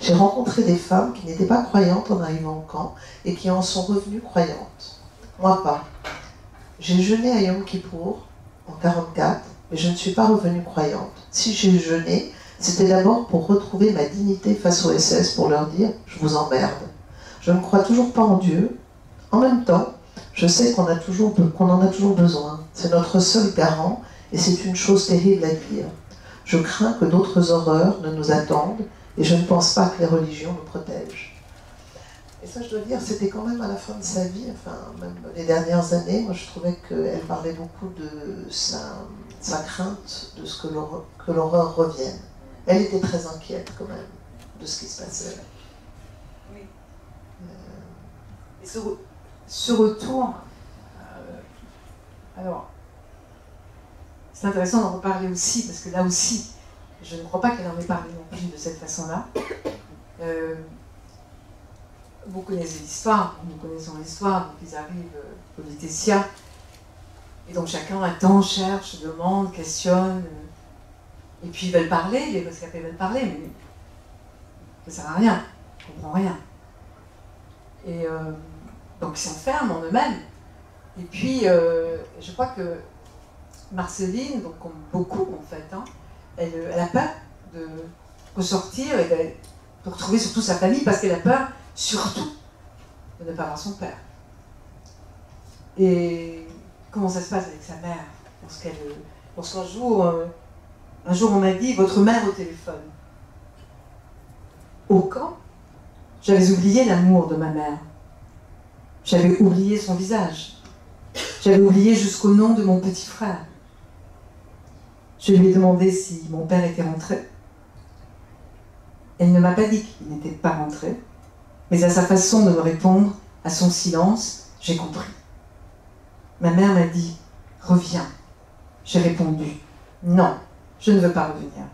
J'ai rencontré des femmes qui n'étaient pas croyantes en arrivant au camp et qui en sont revenues croyantes. Moi pas. J'ai jeûné à Yom Kippour en 1944, mais je ne suis pas revenue croyante. Si j'ai jeûné, c'était d'abord pour retrouver ma dignité face aux SS, pour leur dire « je vous emmerde ». Je ne crois toujours pas en Dieu. En même temps, je sais qu'on en a toujours besoin. C'est notre seul garant et c'est une chose terrible à dire. Je crains que d'autres horreurs ne nous attendent et je ne pense pas que les religions nous protègent. Et ça, je dois dire, c'était quand même à la fin de sa vie, enfin, même les dernières années, moi je trouvais qu'elle parlait beaucoup de sa crainte de ce que l'horreur revienne. Elle était très inquiète quand même de ce qui se passait. Oui. Et ce retour, alors, c'est intéressant d'en reparler aussi, parce que là aussi, je ne crois pas qu'elle en ait parlé non plus de cette façon-là. Vous connaissez l'histoire, nous connaissons l'histoire, donc ils arrivent au Lutetia, et donc chacun attend, cherche, demande, questionne, et puis ils veulent parler, les rescapés veulent parler, mais ça ne sert à rien, on ne comprend rien. Et donc ils s'enferment en eux-mêmes. Et puis, je crois que Marceline, donc comme beaucoup en fait, hein, elle a peur de ressortir et de retrouver surtout sa famille, parce qu'elle a peur surtout de ne pas voir son père. Et comment ça se passe avec sa mère lorsqu'un jour on m'a dit « Votre mère au téléphone ». Au camp, j'avais oublié l'amour de ma mère. J'avais oublié son visage. J'avais oublié jusqu'au nom de mon petit frère. Je lui ai demandé si mon père était rentré. Elle ne m'a pas dit qu'il n'était pas rentré, mais à sa façon de me répondre, à son silence, j'ai compris. Ma mère m'a dit « Reviens ». J'ai répondu « Non, je ne veux pas revenir ».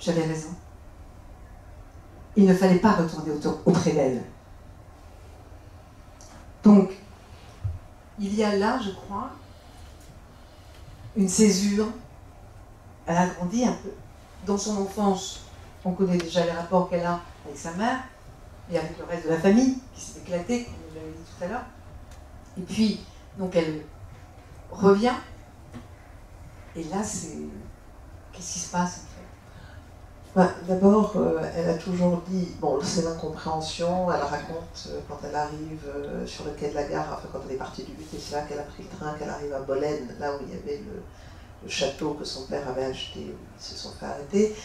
J'avais raison. Il ne fallait pas retourner auprès d'elle. Donc, il y a là, je crois, une césure. Elle a grandi un peu. Dans son enfance, on connaît déjà les rapports qu'elle a avec sa mère et avec le reste de la famille, qui s'est éclatée, comme vous l'avez dit tout à l'heure. Et puis, donc elle revient. Et là, c'est... Qu'est-ce qui se passe, en fait? D'abord, elle a toujours dit, bon, c'est l'incompréhension, elle raconte quand elle arrive sur le quai de la gare, enfin quand elle est partie du Lutetia, qu'elle a pris le train, qu'elle arrive à Bolène, là où il y avait le château que son père avait acheté, où ils se sont fait arrêter.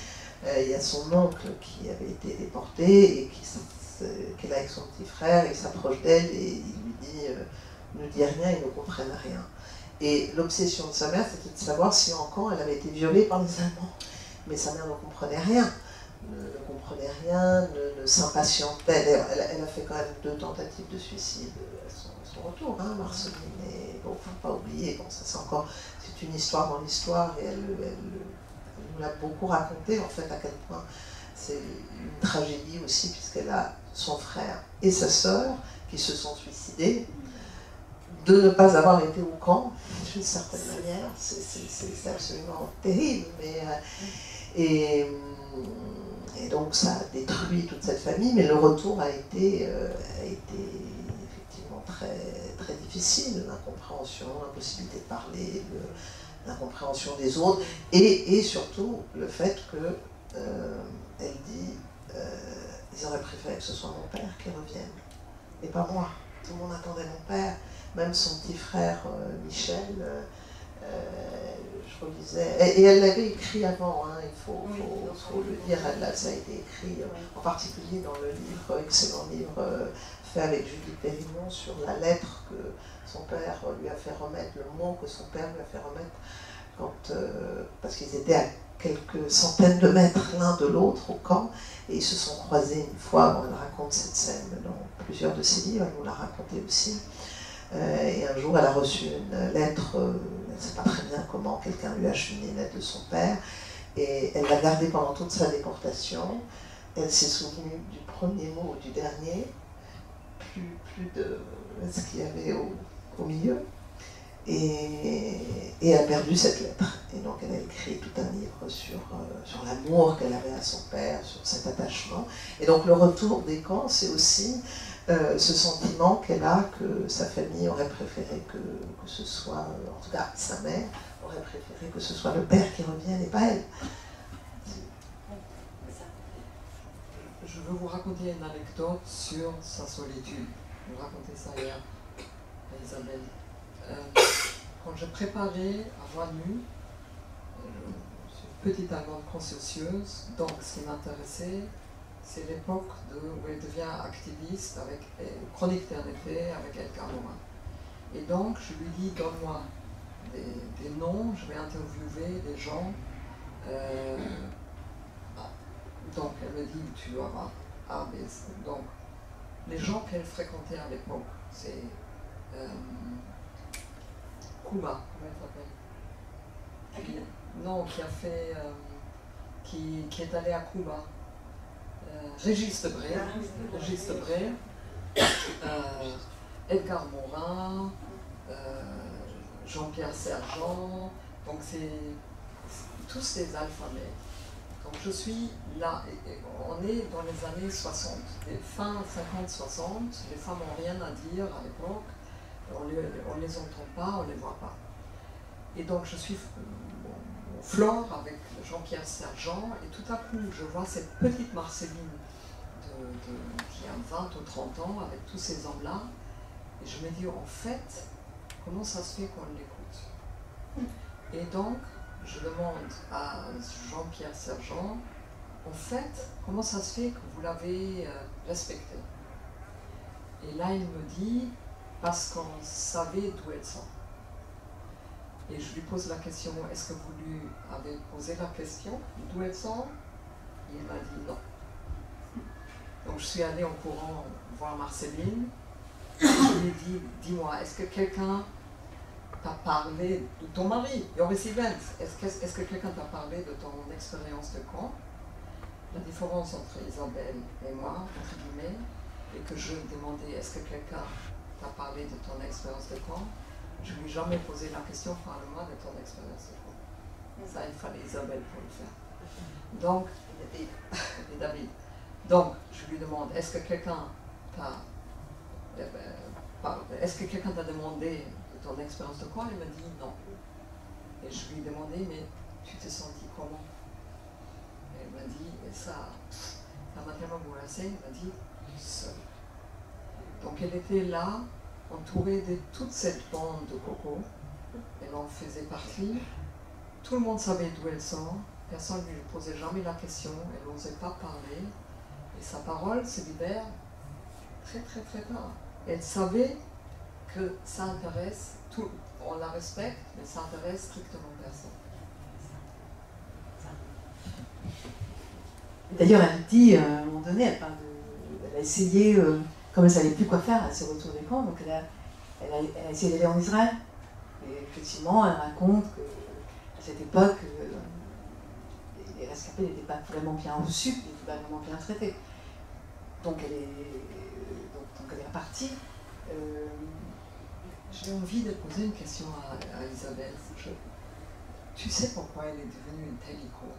Il y a son oncle qui avait été déporté et qu'elle a avec son petit frère, il s'approche d'elle et il lui dit ne dis rien, ils ne comprennent rien. Et l'obsession de sa mère, c'était de savoir si en camp elle avait été violée par les Allemands. Mais sa mère ne comprenait rien, ne s'impatientait. Elle a fait quand même 2 tentatives de suicide à son retour, hein, Marceline. Et bon, faut pas oublier, bon, ça c'est une histoire dans l'histoire et elle nous l'a beaucoup raconté en fait à quel point c'est une tragédie aussi puisqu'elle a son frère et sa sœur qui se sont suicidés. De ne pas avoir été au camp, d'une certaine manière, c'est absolument terrible. Mais, et donc ça a détruit toute cette famille, mais le retour a été effectivement très, très difficile. L'incompréhension, l'impossibilité de parler, l'incompréhension des autres, et surtout le fait que elle dit ils auraient préféré que ce soit mon père qui revienne, et pas moi. Tout le monde attendait mon père. Même son petit frère Michel, je relisais, et elle l'avait écrit avant, hein, il faut le dire, ça a été écrit en particulier dans le livre, excellent livre fait avec Judith Périmont sur la lettre que son père lui a fait remettre, le mot que son père lui a fait remettre, parce qu'ils étaient à quelques centaines de mètres l'un de l'autre au camp, et ils se sont croisés une fois. Elle raconte cette scène dans plusieurs de ses livres, elle nous l'a raconté aussi. Et un jour, elle a reçu une lettre, elle ne sait pas très bien comment, quelqu'un lui a acheminé une lettre de son père, et elle l'a gardée pendant toute sa déportation. Elle s'est souvenue du premier mot ou du dernier, plus de ce qu'il y avait au milieu, et elle a perdu cette lettre. Et donc elle a écrit tout un livre sur l'amour qu'elle avait à son père, sur cet attachement. Et donc le retour des camps, c'est aussi ce sentiment qu'elle a que sa famille aurait préféré que ce soit, en tout cas sa mère aurait préféré que ce soit le père qui revienne et pas elle. Je veux vous raconter une anecdote sur sa solitude. Je vous racontais ça hier à Isabelle. Quand je préparais à voix nue, je suis une petite Allemande consciencieuse, donc ce qui m'intéressait, c'est l'époque où elle devient activiste, avec Chronique d'un été, avec Edgar Morin. Et donc, je lui dis, donne-moi des noms, je vais interviewer des gens. Donc, elle me dit, tu dois avoir A, B, C. Donc, les gens qu'elle fréquentait à l'époque, c'est Cuba, comment elle s'appelle? Non, qui a fait... qui est allé à Cuba. Régis Debray, Edgar Morin, Jean-Pierre Sergent, donc c'est tous ces alphabets. Donc je suis là, on est dans les années 60, fin 50-60, les femmes n'ont rien à dire à l'époque, on ne les entend pas, on ne les voit pas. Et donc je suis au Flore avec Jean-Pierre Sergent, et tout à coup je vois cette petite Marceline qui a 20 ou 30 ans, avec tous ces hommes-là, et je me dis, en fait, comment ça se fait qu'on l'écoute? Et donc, je demande à Jean-Pierre Sergent, en fait, comment ça se fait que vous l'avez respecté? Et là, il me dit, parce qu'on savait d'où elle sort. Et je lui pose la question, est-ce que vous lui avez posé la question d'où elle sort? Il m'a dit non. Donc je suis allée en courant voir Marceline, et je lui ai dit, dis-moi, est-ce que quelqu'un t'a parlé de ton mari, Joris Ivens? Est-ce que quelqu'un t'a parlé de ton expérience de camp? La différence entre Isabelle et moi, entre guillemets, et que je demandais, est-ce que quelqu'un t'a parlé de ton expérience de camp? Je ne lui ai jamais posé la question, parle-moi de ton expérience de camp. Ça, il fallait Isabelle pour le faire. Donc, et David. Donc, je lui demande, est-ce que quelqu'un t'a demandé de ton expérience de quoi? Il m'a dit non. Et je lui ai demandé, mais tu t'es senti comment? Et il m'a dit, et ça m'a tellement bouleversé, il m'a dit, seule. Donc elle était là, entourée de toute cette bande de cocos, elle en faisait partie, tout le monde savait d'où elle sort, personne ne lui posait jamais la question, elle n'osait pas parler, et sa parole se libère très très très tard. Elle savait que ça intéresse, on la respecte, mais ça intéresse strictement personne. D'ailleurs, elle dit, à un moment donné, elle a essayé, comme elle ne savait plus quoi faire à ses retours des camps, donc elle a essayé d'aller en Israël. Et effectivement, elle raconte qu'à cette époque, les rescapés n'étaient pas vraiment bien reçus, ils n'étaient pas vraiment bien traités. Donc elle est repartie. J'ai envie de poser une question à Isabelle. Tu sais pourquoi elle est devenue une telle icône?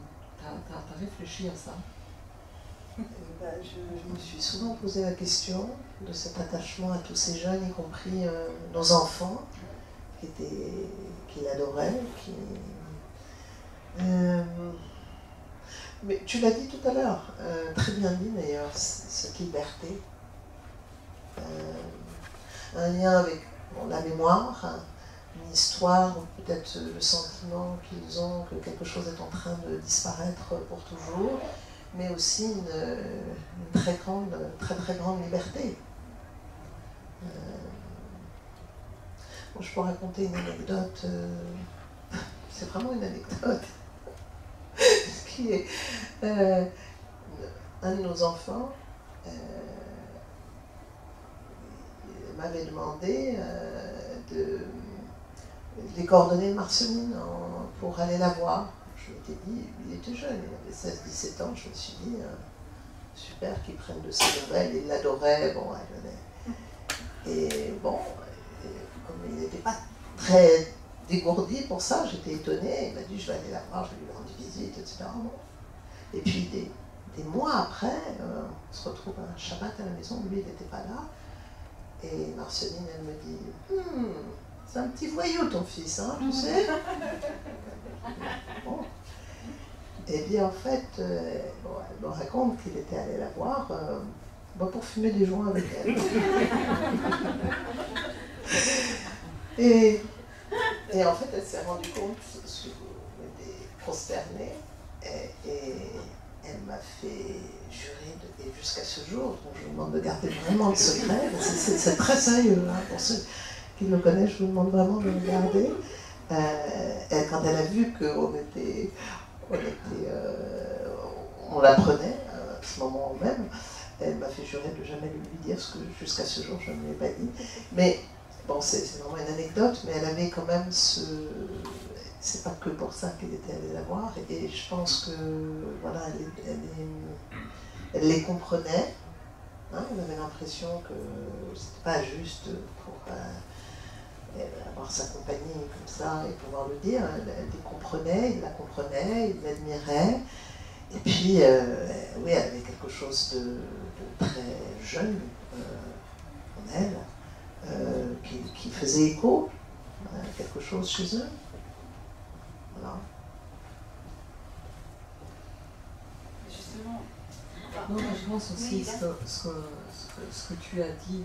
T'as réfléchi à ça? Je me suis souvent posé la question de cet attachement à tous ces jeunes, y compris nos enfants, qui l'adoraient. Mais tu l'as dit tout à l'heure, très bien dit d'ailleurs, cette liberté. Un lien avec la mémoire, une histoire, ou peut-être le sentiment qu'ils ont que quelque chose est en train de disparaître pour toujours, mais aussi une très très grande liberté. Bon, je peux raconter une anecdote, c'est vraiment une anecdote, qui est un de nos enfants m'avait demandé les coordonnées de Marceline pour aller la voir. Je m'étais dit, il était jeune, il avait 16-17 ans, je me suis dit, super qu'ils prennent de ses nouvelles, il l'adorait, bon, elle venait. Et bon, comme il n'était pas très dégourdi pour ça, j'étais étonnée, il m'a dit, je vais aller la voir, je vais lui rendre visite, etc. Bon. Et puis des mois après, on se retrouve un Shabbat à la maison, lui il n'était pas là, et Marceline, elle me dit, c'est un petit voyou ton fils, hein, tu sais. Bon. Et bien en fait, bon, elle me raconte qu'il était allé la voir pour fumer des joints avec elle. et en fait, elle s'est rendue compte, elle était prosternée, et elle m'a fait jurer de et jusqu'à ce jour, donc je vous demande de garder vraiment le secret, c'est très sérieux, hein, pour ceux qui me connaissent, je vous demande vraiment de le garder. Quand elle a vu qu'on était, on l'apprenait à ce moment même, elle m'a fait jurer de jamais lui dire ce que jusqu'à ce jour je ne lui ai pas dit. Mais bon, c'est vraiment une anecdote, mais elle avait quand même ce... C'est pas que pour ça qu'elle était allée la voir, et je pense que voilà, elle les comprenait. Hein, elle avait l'impression que c'était pas juste pour avoir sa compagnie comme ça et pouvoir le dire. Elle les comprenait, il la comprenait, il l'admirait. Et puis, oui, elle avait quelque chose de très jeune en elle, qui faisait écho à quelque chose chez eux. Voilà. Justement. Non, mais je pense aussi ce que tu as dit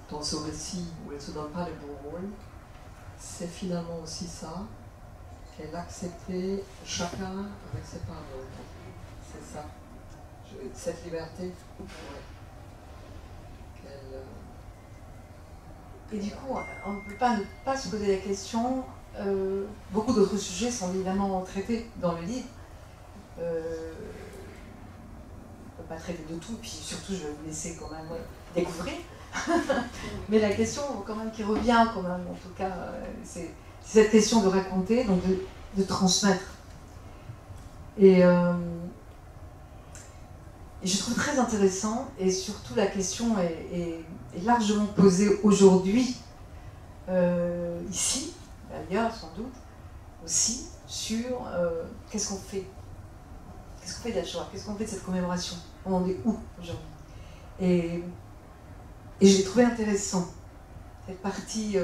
dans ce récit où elle ne se donne pas les beaux rôles, c'est finalement aussi ça, qu'elle acceptait chacun avec ses parts d'ombre. C'est ça. Cette liberté. Ouais. Et du coup, on ne peut pas ne pas se poser la question. Beaucoup d'autres sujets sont évidemment traités dans le livre. On ne peut pas traiter de tout, puis surtout je vais vous laisser quand même découvrir. Mais la question quand même qui revient quand même, en tout cas, c'est cette question de raconter, donc de transmettre. Et je trouve très intéressant, et surtout la question est largement posée aujourd'hui, ici, ailleurs sans doute, aussi, sur qu'est-ce qu'on fait. Qu'est-ce qu'on fait de la Shoah? Qu'est-ce qu'on fait de cette commémoration? On en est où aujourd'hui? Et j'ai trouvé intéressant cette partie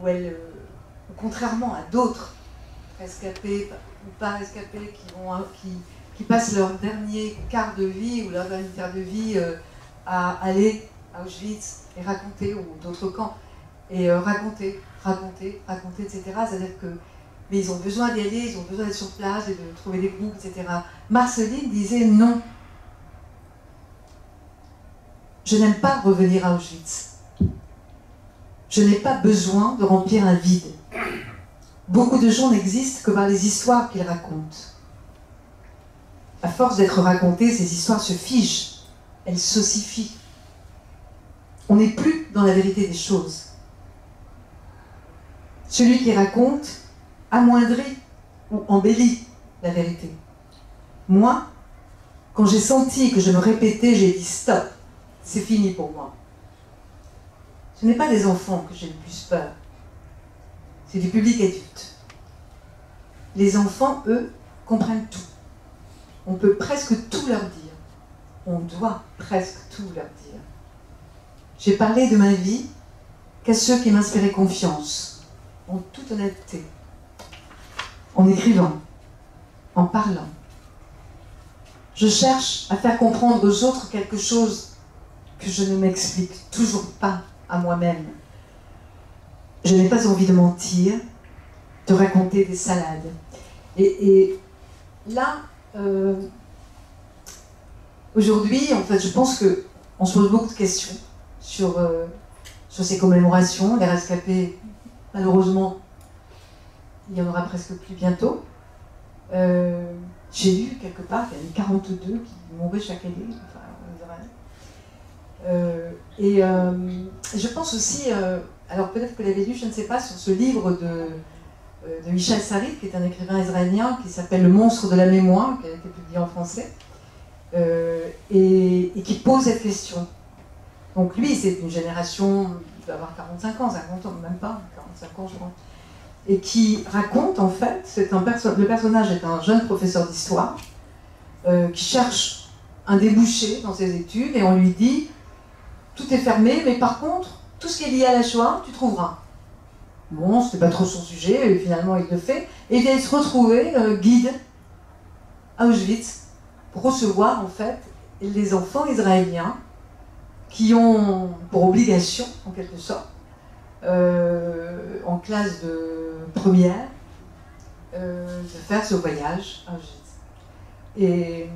où elle, contrairement à d'autres rescapés ou pas rescapés qui passent leur dernier quart de vie ou leur dernier quart de vie à aller à Auschwitz et raconter, ou d'autres camps, et raconter, etc. C'est-à-dire que mais ils ont besoin d'y aller, ils ont besoin d'être sur place et de trouver des groupes, etc. Marceline disait non. Je n'aime pas revenir à Auschwitz. Je n'ai pas besoin de remplir un vide. Beaucoup de gens n'existent que par les histoires qu'ils racontent. À force d'être racontées, ces histoires se figent, elles s'ossifient. On n'est plus dans la vérité des choses. Celui qui raconte amoindrit ou embellit la vérité. Moi, quand j'ai senti que je me répétais, j'ai dit stop, c'est fini pour moi. Ce n'est pas des enfants que j'ai le plus peur, c'est du public adulte. Les enfants, eux, comprennent tout. On peut presque tout leur dire. On doit presque tout leur dire. J'ai parlé de ma vie qu'à ceux qui m'inspiraient confiance, en toute honnêteté, en écrivant, en parlant. Je cherche à faire comprendre aux autres quelque chose que je ne m'explique toujours pas à moi-même. Je n'ai pas envie de mentir, de raconter des salades. Et là, aujourd'hui, en fait, je pense qu'on se pose beaucoup de questions sur ces commémorations. Les rescapés, malheureusement, il y en aura presque plus bientôt. J'ai lu quelque part qu'il y en avait 42 qui mouraient chaque année, enfin, en Israël. Je pense aussi, alors peut-être que vous l'avez lu, je ne sais pas, sur ce livre de Michel Sarit, qui est un écrivain israélien, qui s'appelle Le monstre de la mémoire, qui a été publié en français, et qui pose cette question. Donc lui, c'est une génération, il doit avoir 45 ans, 50 ans, même pas, 45 ans je crois, et qui raconte en fait, le personnage est un jeune professeur d'histoire qui cherche un débouché dans ses études, et on lui dit tout est fermé, mais par contre, tout ce qui est lié à la Shoah, tu trouveras. Bon, c'était pas trop son sujet, et finalement il le fait, et il vient se retrouver guide à Auschwitz pour recevoir en fait les enfants israéliens qui ont pour obligation, en quelque sorte, en classe de première, de faire ce voyage à Auschwitz. Et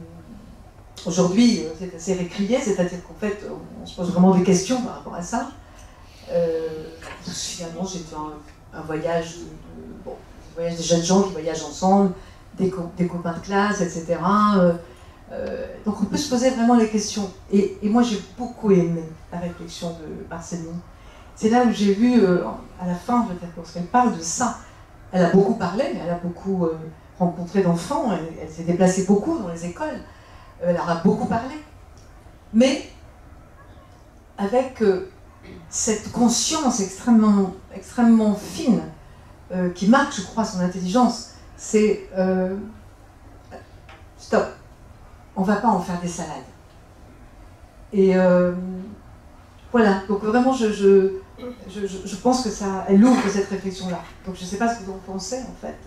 Aujourd'hui, c'est assez récrié, c'est-à-dire qu'en fait, on se pose vraiment des questions par rapport à ça. Finalement, c'est un voyage, voyage des jeunes gens qui voyagent ensemble, des copains de classe, etc. Donc on peut se poser vraiment les questions. Et moi, j'ai beaucoup aimé la réflexion de Marceline. C'est là où j'ai vu, à la fin, parce qu'elle parle de ça. Elle a beaucoup parlé, mais elle a beaucoup rencontré d'enfants, elle s'est déplacée beaucoup dans les écoles, elle en a beaucoup parlé. Mais avec cette conscience extrêmement fine, qui marque, je crois, son intelligence, c'est stop, on ne va pas en faire des salades. Et voilà, donc vraiment, je pense que ça, elle ouvre cette réflexion-là. Donc je ne sais pas ce que vous en pensez, en fait.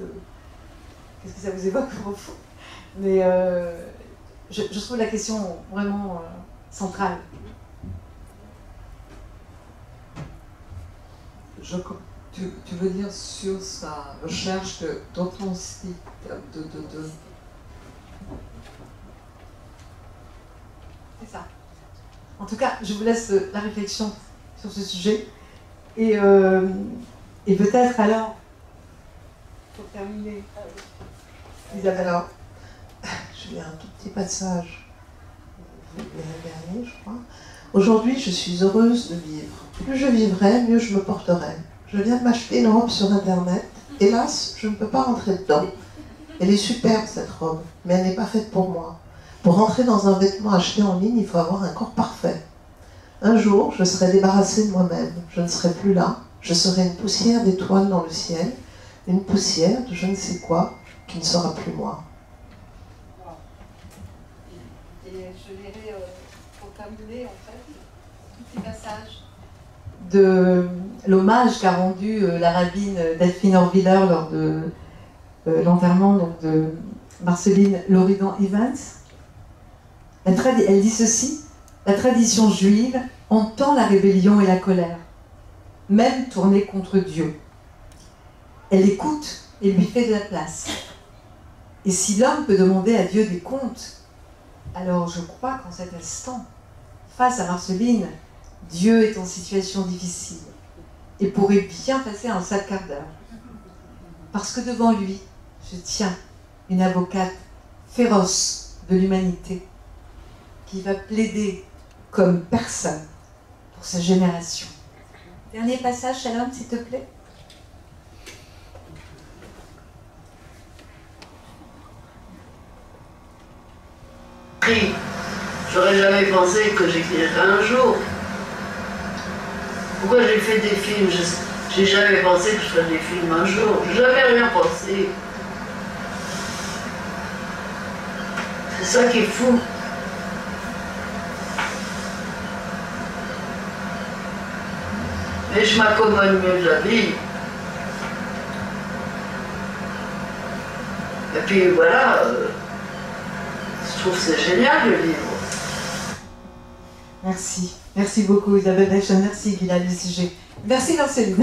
Qu'est-ce que ça vous évoque au fond? Mais je trouve la question vraiment centrale. Tu veux dire sur sa recherche d'authenticité, C'est ça. En tout cas, je vous laisse la réflexion sur ce sujet. Et peut-être alors, pour terminer, Isabelle, alors, je lis un tout petit passage du dernier, je crois. Aujourd'hui, je suis heureuse de vivre. Plus je vivrai, mieux je me porterai. Je viens de m'acheter une robe sur Internet. Hélas, je ne peux pas rentrer dedans. Elle est superbe, cette robe, mais elle n'est pas faite pour moi. Pour rentrer dans un vêtement acheté en ligne, il faut avoir un corps parfait. Un jour, je serai débarrassée de moi-même. Je ne serai plus là. Je serai une poussière d'étoiles dans le ciel. Une poussière de je ne sais quoi qui ne sera plus moi. Et je lirai, pour terminer, en fait, un petit passage de l'hommage qu'a rendu la rabbine Delphine Orviller lors de l'enterrement de Marceline Loridan-Evans. Elle dit ceci: la tradition juive entend la rébellion et la colère, même tournée contre Dieu. Elle écoute et lui fait de la place. Et si l'homme peut demander à Dieu des comptes, alors je crois qu'en cet instant, face à Marceline, Dieu est en situation difficile et pourrait bien passer un sale quart d'heure. Parce que devant lui, je tiens une avocate féroce de l'humanité qui va plaider comme personne pour sa génération. Dernier passage, Shalom, s'il te plaît. J'aurais jamais pensé que j'écrirais un jour. Pourquoi j'ai fait des films? J'ai jamais pensé que je ferais des films un jour. J'ai jamais rien pensé. C'est ça qui est fou. Mais je m'accommode mieux de la vie. Et puis voilà, je trouve que c'est génial le livre. Merci. Merci beaucoup Isabelle Reichen. Merci Gilad Lussiger. Merci Marceline.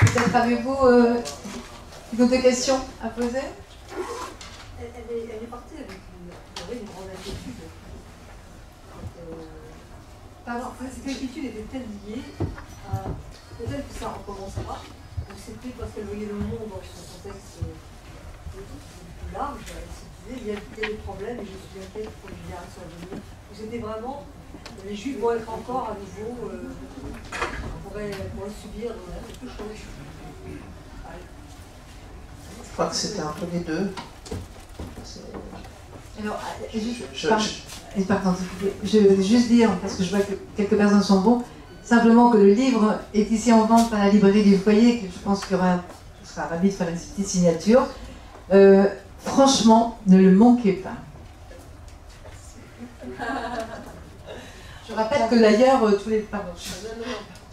Peut-être avez-vous une autre question à poser? Elle est partie avec une grande inquiétude. Pardon. Cette inquiétude était telle liée à peut-être que ça recommencera, ou c'était parce qu'elle voyait le monde dans son contexte plus large. Elle se disait, il y a des problèmes et je suis inquiète pour les générations à venir. C'était vraiment, les Juifs vont être encore à nouveau, pourraient subir quelque chose. Je crois que c'était un peu les deux. Alors, je vais juste dire, parce que je vois que quelques personnes sont bons, simplement que le livre est ici en vente par la librairie du foyer, que je pense qu'il y aura, je serai ravie de faire une petite signature. Franchement, ne le manquez pas. Je rappelle que d'ailleurs, tous les... Pardon.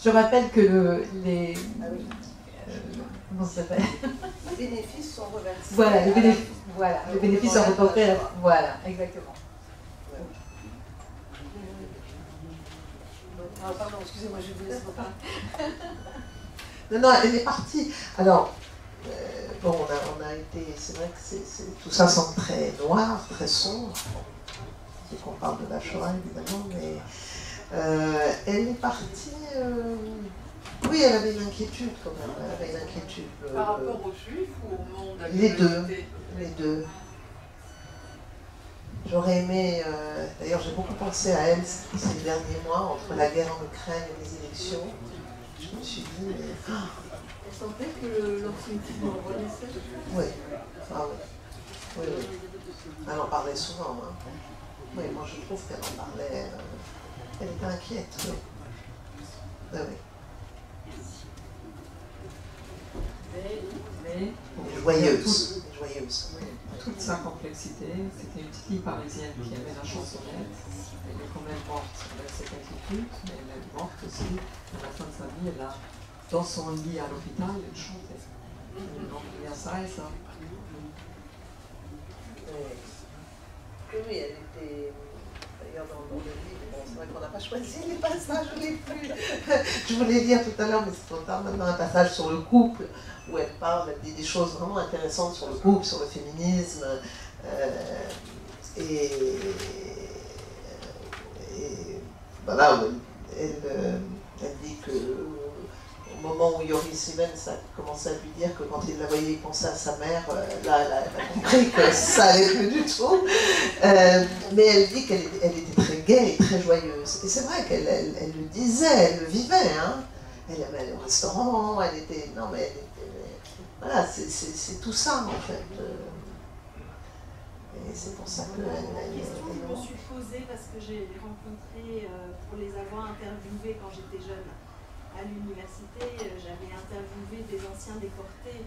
Je rappelle que les... comment ça s'appelle? Les bénéfices sont reversés. Voilà, les bénéfices sont reportés. Voilà, exactement. Ah, pardon, excusez-moi, je vous laisse reparler. Non, elle est partie. Alors, bon, on a été, c'est vrai que tout ça semble très noir, très sombre. C'est qu'on parle de la Shoah, évidemment, mais elle est partie. Oui, elle avait une inquiétude quand même. Elle avait une inquiétude. Par rapport aux Juifs ou au monde? Les deux. Les deux. J'aurais aimé. D'ailleurs, j'ai beaucoup pensé à elle ces derniers mois, entre la guerre en Ukraine et les élections. Je me suis dit, mais. Elle sentait que l'antisémitisme renaissait. Oui. Ah oui. Oui, oui. Elle en parlait souvent. Hein. Oui, moi je trouve qu'elle en parlait. Elle était inquiète. Oui. Oui, oui. Mais joyeuse. Toute sa complexité, c'était une petite fille parisienne qui aimait la chansonnette. Elle est quand même morte avec cette inquiétude, mais elle est morte aussi. À la fin de sa vie, elle a, dans son lit à l'hôpital, elle chantait. Donc il y a ça et ça. Oui, elle était. D'ailleurs, dans le livre, bon, c'est vrai qu'on n'a pas choisi les passages, je ne l'ai plus. Je voulais lire tout à l'heure, mais c'est trop tard maintenant, un passage sur le couple, où elle parle, elle dit des choses vraiment intéressantes sur le couple, sur le féminisme. Et voilà, elle dit que au moment où Yoris Siemens a commencé à lui dire que quand il la voyait, il pensait à sa mère, là, elle a compris que ça allait plus du tout. Mais elle dit qu'elle était très gaie et très joyeuse. Et c'est vrai qu'elle le disait, elle le vivait. Hein. Elle allait au restaurant, elle était... Non, mais elle était... Voilà, c'est tout ça, en fait. Et c'est pour ça que... La question que je me suis posée parce que j'ai rencontré, pour les avoir interviewés quand j'étais jeune à l'université, j'avais interviewé des anciens déportés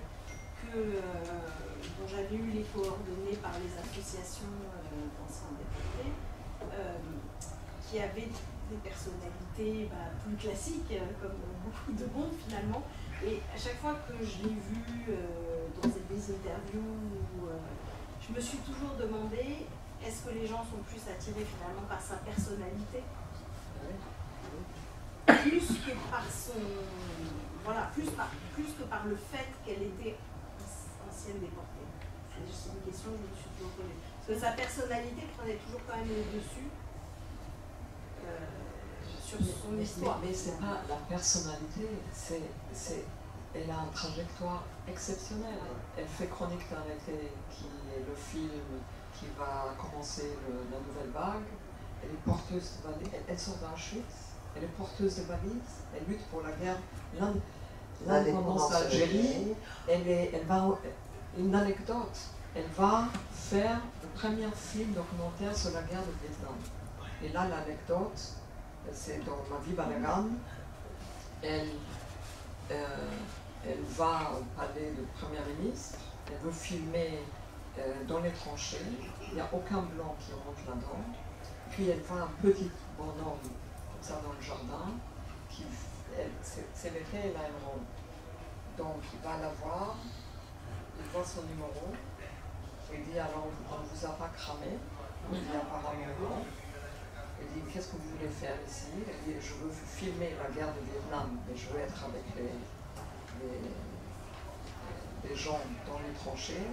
dont j'avais eu les coordonnées par les associations d'anciens déportés, qui avaient des personnalités plus classiques, comme beaucoup de monde finalement. Et à chaque fois que je l'ai vu dans des interviews, je me suis toujours demandé, est-ce que les gens sont plus attirés finalement par sa personnalité, plus que par son... Voilà, plus que par le fait qu'elle était ancienne déportée. C'est une question que je me suis toujours posée. Parce que sa personnalité prenait toujours quand même le dessus sur son histoire. Mais c'est pas la personnalité, elle a une trajectoire exceptionnelle. Elle fait Chronique d'un été, qui est le film qui va commencer la nouvelle vague. Elle est porteuse de valises, elle sort d'Auschwitz, elle est porteuse de valises, elle lutte pour la guerre, l'indépendance d'Algérie. Elle va, une anecdote, elle va faire le premier film documentaire sur la guerre de Vietnam. Et là, l'anecdote, c'est dans Ma vie Balagan. Elle va au palais du Premier ministre, elle veut filmer dans les tranchées, il n'y a aucun blanc qui rentre là-dedans. Puis elle voit un petit bonhomme comme ça dans le jardin, c'est l'été, elle a une robe. Donc il va la voir, il voit son numéro, il dit alors on ne vous a pas cramé, il dit apparemment non. Il dit qu'est-ce que vous voulez faire ici? Elle dit je veux filmer la guerre de Vietnam, mais je veux être avec les gens dans les tranchées.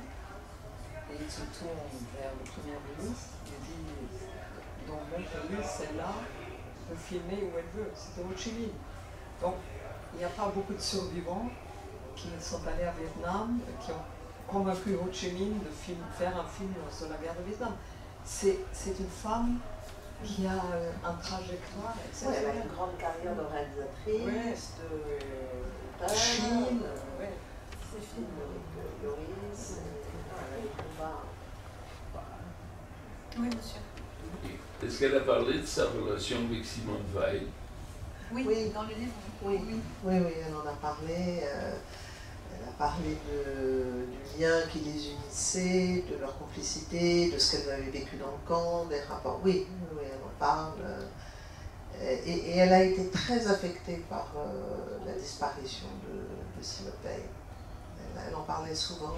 Et il se tourne vers le Premier ministre, il dit dans mon pays, celle-là peut filmer où elle veut, c'était Ho Chi Minh. Donc il n'y a pas beaucoup de survivants qui sont allés à Vietnam, qui ont convaincu Ho Chi Minh de faire un film sur la guerre de Vietnam. C'est une femme qui a un trajectoire exceptionnel. Elle a une grande carrière de réalisatrice, de Chine, ses films avec Yoris, les combats. Oui, monsieur. Est-ce qu'elle a parlé de sa relation avec Simone Veil? Oui, dans le livre. Oui, elle en a parlé. Elle a parlé du lien qui les unissait, de leur complicité, de ce qu'elles avaient vécu dans le camp, des rapports. Oui, elle en parle. Et elle a été très affectée par la disparition de Simone Veil. Elle en parlait souvent.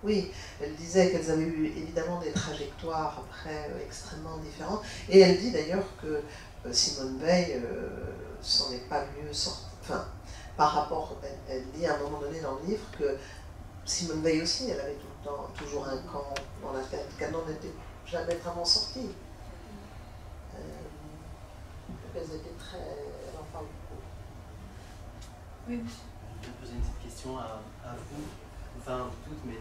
Oui, elle disait qu'elles avaient eu évidemment des trajectoires après extrêmement différentes. Et elle dit d'ailleurs que Simone Veil s'en est pas mieux sortie. Enfin, par rapport, elle dit à un moment donné dans le livre que Simone Veil aussi, elle avait tout le temps, toujours un camp dans la tête, qu'elle n'en était jamais vraiment sortie. Elles étaient très... Elle en parle beaucoup. Oui. Je vais poser une petite question à vous, enfin toutes, mais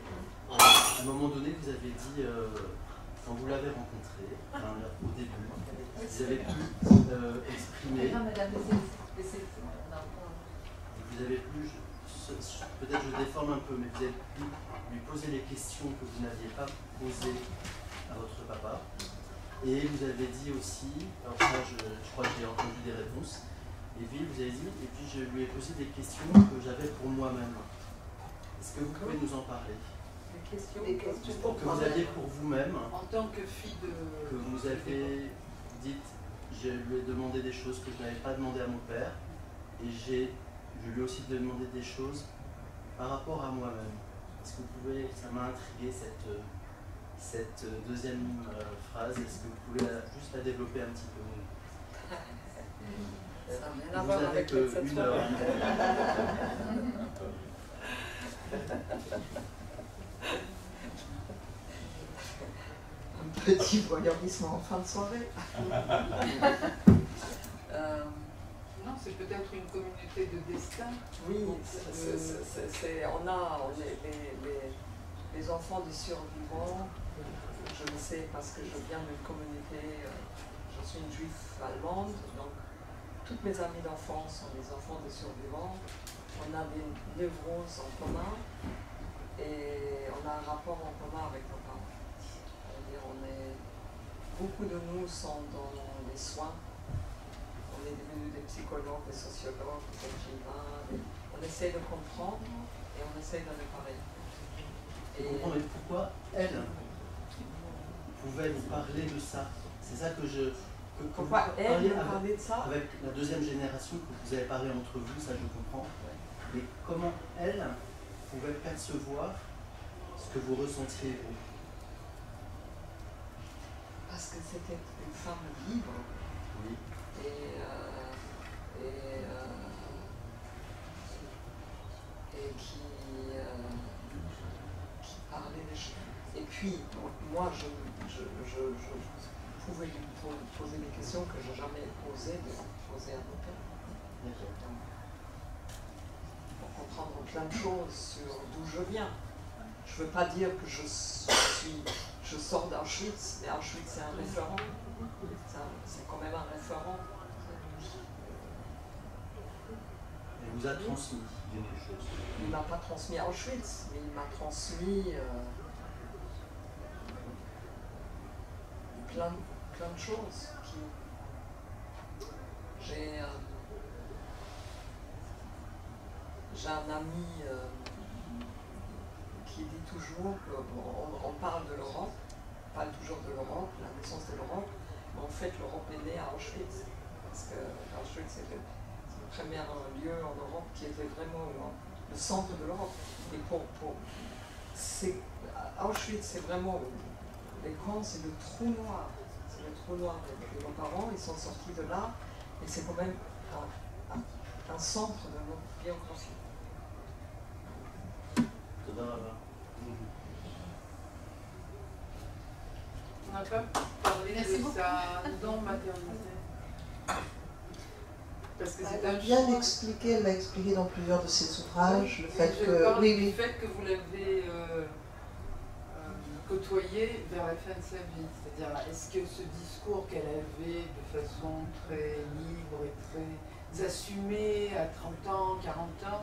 à un moment donné, vous avez dit, quand vous l'avez rencontré, au début, vous avez pu exprimer... Vous avez pu, peut-être je déforme un peu, mais vous avez pu lui poser les questions que vous n'aviez pas posées à votre papa. Et vous avez dit aussi, alors ça je crois que j'ai entendu des réponses, et puis vous avez dit, et puis je lui ai posé des questions que j'avais pour moi-même. Est-ce que vous pouvez nous en parler? Des questions que vous aviez pour vous-même. En tant que fille de... Que vous avez dit, je lui ai demandé des choses que je n'avais pas demandé à mon père, et je lui ai aussi demandé des choses par rapport à moi-même. Est-ce que vous pouvez, ça m'a intrigué cette deuxième phrase, est-ce que vous pouvez juste la développer un petit peu? Ça n'a rien à vous voir avez avec que cette une heure. Un petit voyeurisme en fin de soirée. Non, c'est peut-être une communauté de destin. Oui, les enfants des survivants, je le sais parce que je viens d'une communauté, je suis une juive allemande, donc toutes mes amies d'enfance sont des enfants des survivants. On a des névroses en commun et on a un rapport en commun avec nos parents. C'est-à-dire, beaucoup de nous sont dans les soins. On est devenus des psychologues, des sociologues, des écrivains. On essaie de comprendre et on essaie de réparer. Et mais pourquoi elle pouvait vous parler de ça? C'est ça que je... Pourquoi elle vous parlait de ça? Avec la deuxième génération que vous avez parlé entre vous, ça je comprends. Mais comment elle pouvait percevoir ce que vous ressentiez vous? Parce que c'était une femme libre. Oui. Et qui parlait des choses. Et puis, moi, je pouvais lui poser des questions que je n'ai jamais osé poser à mon père. Pour comprendre plein de choses sur d'où je viens. Je ne veux pas dire que je sors d'Auschwitz, mais Auschwitz c'est un référent. C'est quand même un référent. Elle vous a transmis quelque chose. Il ne m'a pas transmis Auschwitz, mais il m'a transmis plein de choses. J'ai un ami qui dit toujours qu'on parle de l'Europe, on parle toujours de l'Europe, la naissance de l'Europe, mais en fait l'Europe est née à Auschwitz, parce que Auschwitz c'était le premier lieu en Europe qui était vraiment le centre de l'Europe. Et Auschwitz c'est vraiment, les camps c'est le trou noir, c'est le trou noir de nos parents, ils sont sortis de là, et c'est quand même un centre de notre biographie. On n'a pas parlé de sa non-maternité. Parce que c'est un bien expliqué, elle l'a expliqué dans plusieurs de ses ouvrages, le fait je que... parle Oui, du oui. fait que vous l'avez côtoyée vers la fin de sa vie. C'est-à-dire, est-ce que ce discours qu'elle avait de façon très libre et très assumée à 30 ans, 40 ans,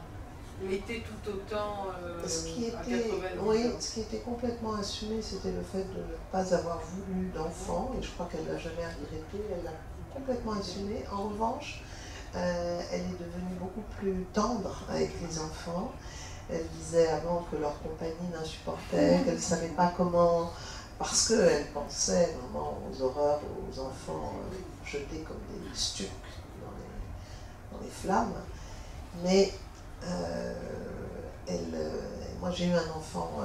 l'était tout autant à 90 ans? Oui, ce qui était complètement assumé, c'était le fait de ne pas avoir voulu d'enfant, et je crois qu'elle ne l'a jamais regretté, elle l'a complètement assumé. En revanche, elle est devenue beaucoup plus tendre avec les enfants. Elle disait avant que leur compagnie l'insupportait, qu'elle ne savait pas comment, parce qu'elle pensait vraiment aux horreurs, aux enfants jetés comme des stucs dans les flammes. Mais moi j'ai eu un enfant,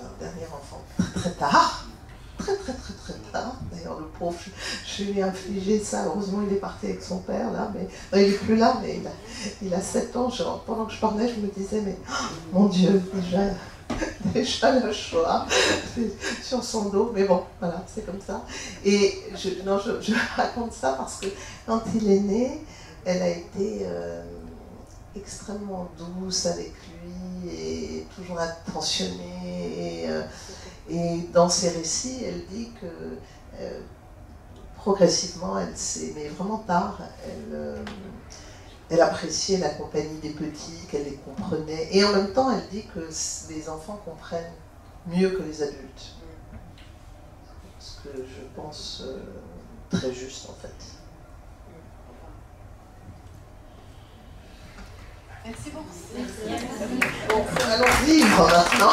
un dernier enfant très tard, très tard, d'ailleurs le pauvre, je lui ai infligé ça. Heureusement, il est parti avec son père, là, mais non, il n'est plus là, mais il a 7 ans. Pendant que je parlais, je me disais, mais mon Dieu, déjà la Shoah sur son dos, mais bon, voilà, c'est comme ça. Et je raconte ça parce que quand il est né, elle a été extrêmement douce avec lui et toujours attentionnée. Et dans ses récits, elle dit que progressivement, mais vraiment tard, elle appréciait la compagnie des petits, qu'elle les comprenait. Et en même temps, elle dit que les enfants comprennent mieux que les adultes. Ce que je pense très juste, en fait. Merci beaucoup. Bon, allons vivre maintenant.